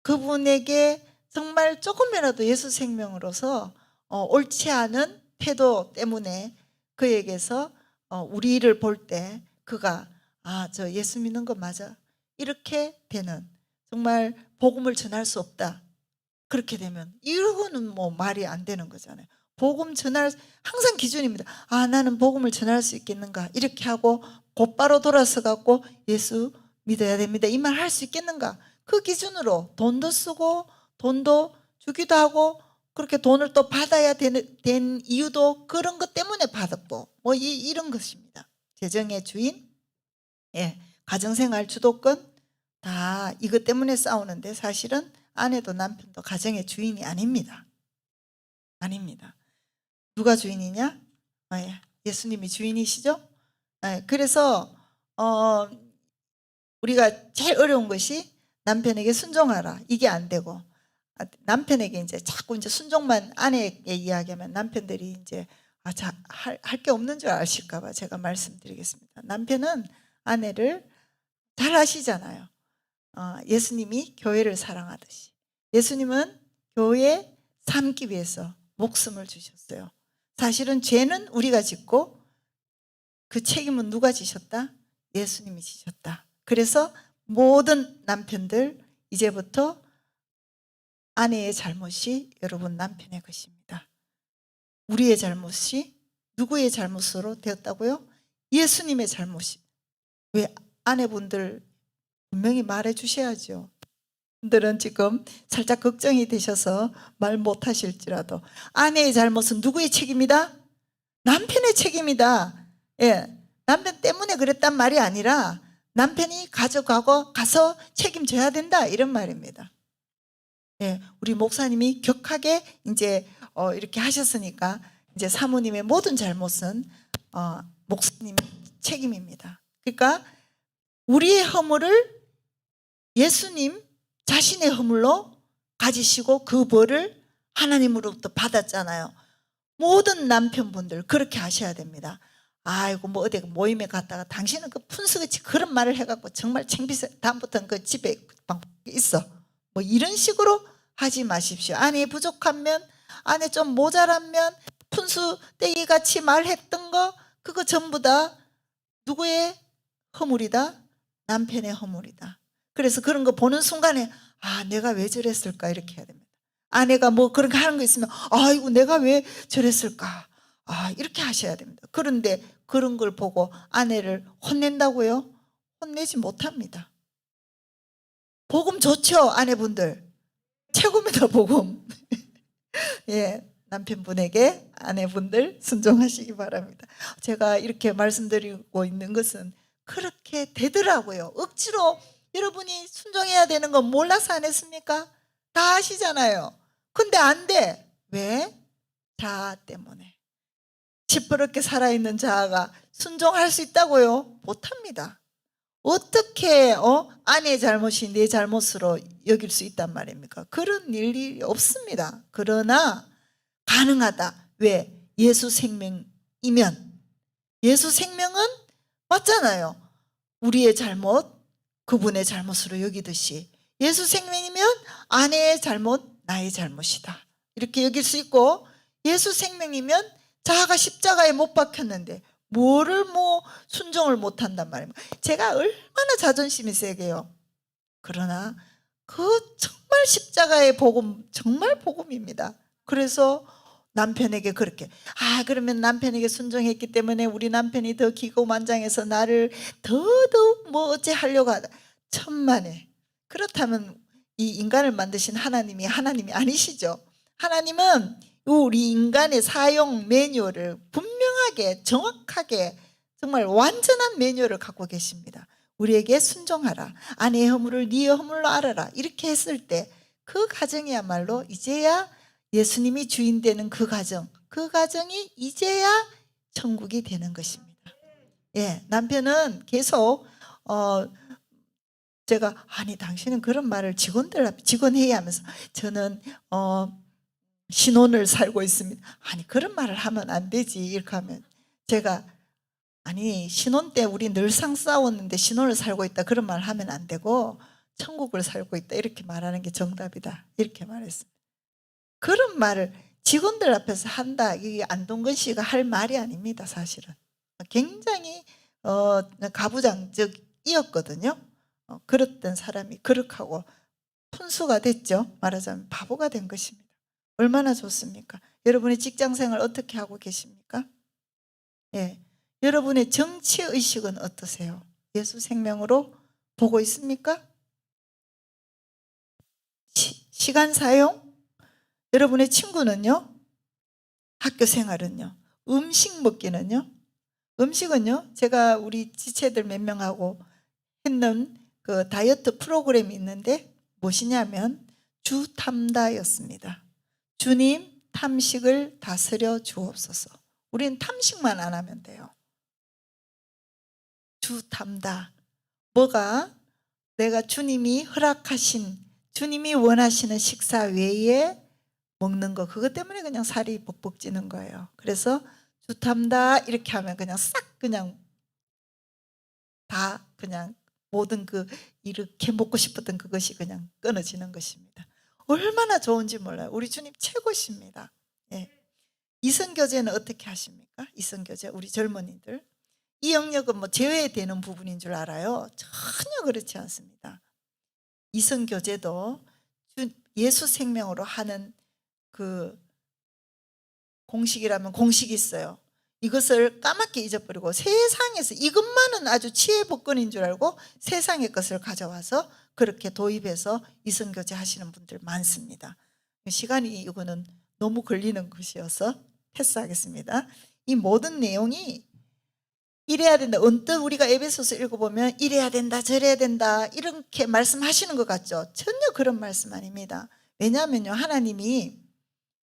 그분에게 정말 조금이라도 예수 생명으로서 옳지 않은 태도 때문에 그에게서 우리를 볼 때 그가 저 예수 믿는 거 맞아, 이렇게 되는, 정말 복음을 전할 수 없다, 그렇게 되면 이거는 뭐 말이 안 되는 거잖아요. 복음 전할 항상 기준입니다. 나는 복음을 전할 수 있겠는가, 이렇게 하고 곧바로 돌아서 갖고 예수 믿어야 됩니다, 이 말 할 수 있겠는가. 그 기준으로 돈도 쓰고 돈도 주기도 하고, 그렇게 돈을 또 받아야 된 이유도 그런 것 때문에 받았고, 뭐 이런 것입니다. 재정의 주인, 가정생활 주도권, 다 이것 때문에 싸우는데, 사실은 아내도 남편도 가정의 주인이 아닙니다. 아닙니다. 누가 주인이냐? 예수님이 주인이시죠? 그래서 우리가 제일 어려운 것이 남편에게 순종하라, 이게 안 되고, 남편에게 이제 자꾸 이제 순종만 아내에게 이야기하면 남편들이 이제 할 게 없는 줄 아실까봐 제가 말씀드리겠습니다. 남편은 아내를 잘 아시잖아요. 예수님이 교회를 사랑하듯이 예수님은 교회 삼기 위해서 목숨을 주셨어요. 사실은 죄는 우리가 짓고 그 책임은 누가 지셨다? 예수님이 지셨다. 그래서 모든 남편들, 이제부터 아내의 잘못이 여러분 남편의 것입니다. 우리의 잘못이 누구의 잘못으로 되었다고요? 예수님의 잘못이. 왜? 아내분들 분명히 말해 주셔야죠. 분들은 지금 살짝 걱정이 되셔서 말 못하실지라도, 아내의 잘못은 누구의 책임이다? 남편의 책임이다. 남편 때문에 그랬단 말이 아니라 남편이 가서 책임져야 된다, 이런 말입니다. 우리 목사님이 격하게 이제 이렇게 하셨으니까, 이제 사모님의 모든 잘못은 목사님 책임입니다. 그러니까 우리의 허물을 예수님 자신의 허물로 가지시고 그 벌을 하나님으로부터 받았잖아요. 모든 남편분들 그렇게 하셔야 됩니다. 아이고 뭐 어디 모임에 갔다가 당신은 그 푼수같이 그런 말을 해갖고 정말 창피해, 다음부터는 그 집에 있어, 뭐 이런 식으로 하지 마십시오. 아내 부족하면, 아내 좀 모자라면, 푼수떼기 같이 말했던 거, 그거 전부 다 누구의 허물이다? 남편의 허물이다. 그래서 그런 거 보는 순간에 내가 왜 저랬을까, 이렇게 해야 됩니다. 아내가 뭐 그런 거 하는 거 있으면 아이고 내가 왜 저랬을까, 이렇게 하셔야 됩니다. 그런데 그런 걸 보고 아내를 혼낸다고요? 혼내지 못합니다. 복음 좋죠, 아내분들. 최고입니다, 복음. 남편분에게 아내분들 순종하시기 바랍니다. 제가 이렇게 말씀드리고 있는 것은 그렇게 되더라고요. 억지로 여러분이 순종해야 되는 건 몰라서 안 했습니까? 다 아시잖아요. 근데 안 돼. 왜? 자아 때문에. 시퍼렇게 살아있는 자아가 순종할 수 있다고요? 못합니다. 어떻게 아내의 잘못이 내 잘못으로 여길 수 있단 말입니까? 그런 일이 없습니다. 그러나 가능하다. 왜? 예수 생명이면. 예수 생명은 맞잖아요. 우리의 잘못 그분의 잘못으로 여기듯이 예수 생명이면 아내의 잘못 나의 잘못이다, 이렇게 여길 수 있고, 예수 생명이면 자아가 십자가에 못 박혔는데 뭐를 순종을 못한단 말입니다. 제가 얼마나 자존심이 세게요. 그러나 그 정말 십자가의 복음, 정말 복음입니다. 그래서 남편에게 그렇게 그러면 남편에게 순종했기 때문에 우리 남편이 더 기고만장해서 나를 더더욱 뭐 어째 하려고 하다. 천만에. 그렇다면 이 인간을 만드신 하나님이 아니시죠. 하나님은 우리 인간의 사용 매뉴얼을 분명하게 정확하게 정말 완전한 매뉴얼을 갖고 계십니다. 우리에게 순종하라, 아내의 허물을 네 허물로 알아라, 이렇게 했을 때 그 가정이야말로 이제야 예수님이 주인 되는 그 가정이 이제야 천국이 되는 것입니다. 남편은 계속 제가 당신은 그런 말을 직원 회의하면서 저는 신혼을 살고 있습니다. 그런 말을 하면 안 되지, 이렇게 하면 제가 신혼 때 우리 늘상 싸웠는데 신혼을 살고 있다, 그런 말 하면 안 되고 천국을 살고 있다, 이렇게 말하는 게 정답이다, 이렇게 말했습니다. 그런 말을 직원들 앞에서 한다, 이게 안동근 씨가 할 말이 아닙니다, 사실은. 굉장히 가부장적이었거든요. 그랬던 사람이 그렇하고 푼수가 됐죠. 말하자면 바보가 된 것입니다. 얼마나 좋습니까? 여러분의 직장생활 어떻게 하고 계십니까? 예. 여러분의 정치의식은 어떠세요? 예수 생명으로 보고 있습니까? 시간 사용? 여러분의 친구는요? 학교 생활은요? 음식 먹기는요? 음식은요? 제가 우리 지체들 몇 명하고 했는 그 다이어트 프로그램이 있는데 무엇이냐면 주탐다였습니다. 주님 탐식을 다스려 주옵소서. 우리는 탐식만 안 하면 돼요. 주탐다. 뭐가 내가 주님이 허락하신, 주님이 원하시는 식사 외에 먹는 거, 그것 때문에 그냥 살이 벅벅 찌는 거예요. 그래서 주탐다 이렇게 하면 그냥 싹 그냥 다 그냥 모든 그 이렇게 먹고 싶었던 그것이 그냥 끊어지는 것입니다. 얼마나 좋은지 몰라요. 우리 주님 최고십니다. 예. 이성교제는 어떻게 하십니까? 이성교제 우리 젊은이들 이 영역은 뭐 제외되는 부분인 줄 알아요. 전혀 그렇지 않습니다. 이성교제도 예수 생명으로 하는 그 공식이라면 공식이 있어요. 이것을 까맣게 잊어버리고 세상에서 이것만은 아주 치외복권인 줄 알고 세상의 것을 가져와서 그렇게 도입해서 이성교제 하시는 분들 많습니다. 시간이 이거는 너무 걸리는 것이어서 패스하겠습니다. 이 모든 내용이 이래야 된다. 언뜻 우리가 에베소서 읽어보면 이래야 된다 저래야 된다 이렇게 말씀하시는 것 같죠? 전혀 그런 말씀 아닙니다. 왜냐하면요, 하나님이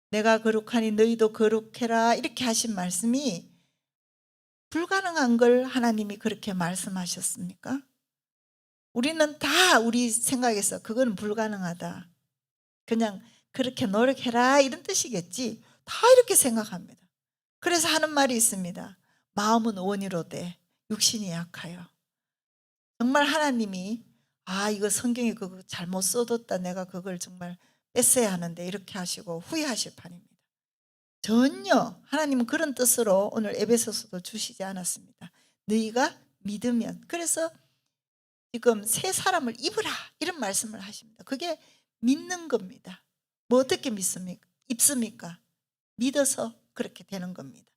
내가 거룩하니 너희도 거룩해라 이렇게 하신 말씀이 불가능한 걸 하나님이 그렇게 말씀하셨습니까? 우리는 다 우리 생각에서 그건 불가능하다, 그냥 그렇게 노력해라 이런 뜻이겠지, 다 이렇게 생각합니다. 그래서 하는 말이 있습니다. 마음은 원이로되 육신이 약하여. 정말 하나님이 이거 성경에 그거 잘못 써뒀다, 내가 그걸 정말 뺐어야 하는데 이렇게 하시고 후회하실 판입니다. 전혀 하나님은 그런 뜻으로 오늘 에베소서도 주시지 않았습니다. 너희가 믿으면. 그래서 지금 새 사람을 입으라 이런 말씀을 하십니다. 그게 믿는 겁니다. 뭐 어떻게 입습니까? 믿어서 그렇게 되는 겁니다.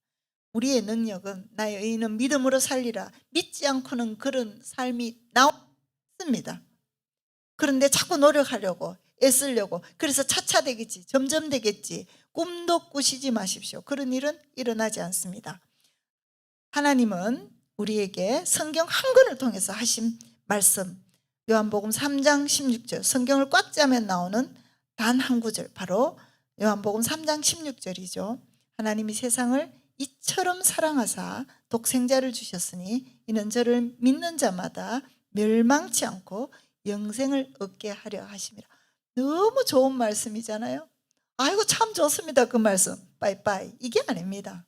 우리의 능력은 나의 의인은 믿음으로 살리라. 믿지 않고는 그런 삶이 나옵니다. 그런데 자꾸 노력하려고 애쓰려고, 그래서 차차 되겠지, 점점 되겠지, 꿈도 꾸시지 마십시오. 그런 일은 일어나지 않습니다. 하나님은 우리에게 성경 한 권을 통해서 하신 말씀, 요한복음 3장 16절, 성경을 꽉 짜면 나오는 단 한 구절, 바로 요한복음 3장 16절이죠. 하나님이 세상을 이처럼 사랑하사 독생자를 주셨으니 이는 저를 믿는 자마다 멸망치 않고 영생을 얻게 하려 하심이라. 너무 좋은 말씀이잖아요. 아이고 참 좋습니다. 그 말씀 빠이빠이 이게 아닙니다.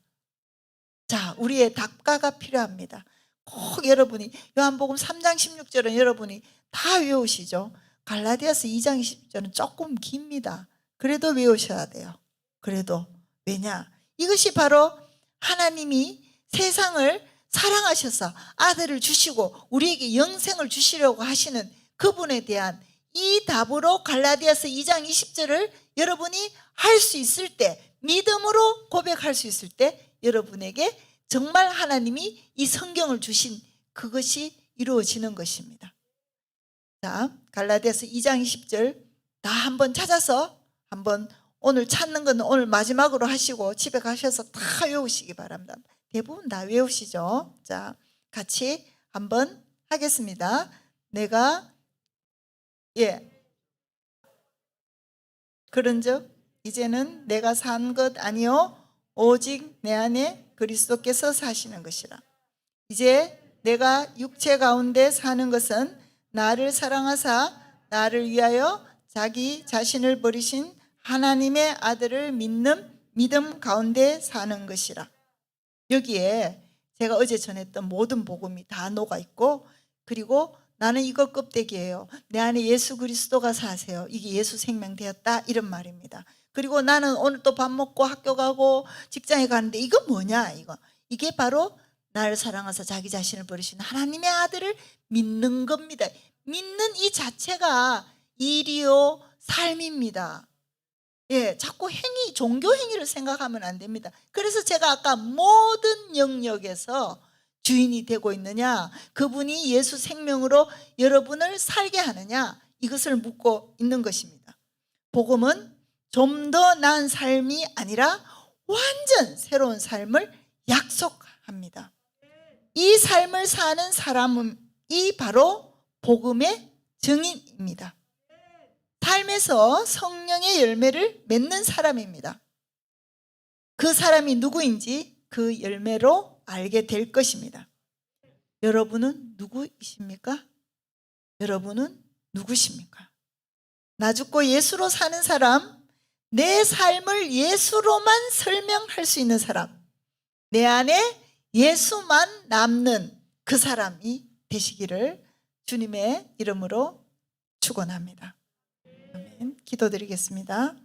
자, 우리의 답가가 필요합니다. 꼭 여러분이 요한복음 3장 16절은 여러분이 다 외우시죠. 갈라디아서 2장 20절은 조금 깁니다. 그래도 외우셔야 돼요. 그래도 왜냐? 이것이 바로 하나님이 세상을 사랑하셔서 아들을 주시고 우리에게 영생을 주시려고 하시는 그분에 대한 이 답으로 갈라디아서 2장 20절을 여러분이 할 수 있을 때, 믿음으로 고백할 수 있을 때 여러분에게 정말 하나님이 이 성경을 주신 그것이 이루어지는 것입니다. 자, 갈라디아서 2장 20절 다 한번 찾아서 한번 오늘 찾는 건 오늘 마지막으로 하시고 집에 가셔서 다 외우시기 바랍니다. 대부분 다 외우시죠. 자, 같이 한번 하겠습니다. 내가 그런즉 이제는 내가 산 것 아니요 오직 내 안에 그리스도께서 사시는 것이라. 이제 내가 육체 가운데 사는 것은 나를 사랑하사 나를 위하여 자기 자신을 버리신 하나님의 아들을 믿는 믿음 가운데 사는 것이라. 여기에 제가 어제 전했던 모든 복음이 다 녹아 있고, 그리고 나는 이거 껍데기예요. 내 안에 예수 그리스도가 사세요. 이게 예수 생명 되었다 이런 말입니다. 그리고 나는 오늘 또 밥 먹고 학교 가고 직장에 가는데 이거 뭐냐, 이게 바로 나를 사랑하사 자기 자신을 버리신 하나님의 아들을 믿는 겁니다. 믿는 이 자체가 일이요 삶입니다. 예, 자꾸 행위, 종교 행위를 생각하면 안 됩니다. 그래서 제가 아까 모든 영역에서 주인이 되고 있느냐, 그분이 예수 생명으로 여러분을 살게 하느냐, 이것을 묻고 있는 것입니다. 복음은 좀 더 나은 삶이 아니라 완전 새로운 삶을 약속합니다. 이 삶을 사는 사람은 이 바로 복음의 증인입니다. 삶에서 성령의 열매를 맺는 사람입니다. 그 사람이 누구인지 그 열매로 알게 될 것입니다. 여러분은 누구이십니까? 여러분은 누구십니까? 나 죽고 예수로 사는 사람, 내 삶을 예수로만 설명할 수 있는 사람, 내 안에 예수만 남는 그 사람이 되시기를 주님의 이름으로 축원합니다. 아멘. 기도드리겠습니다.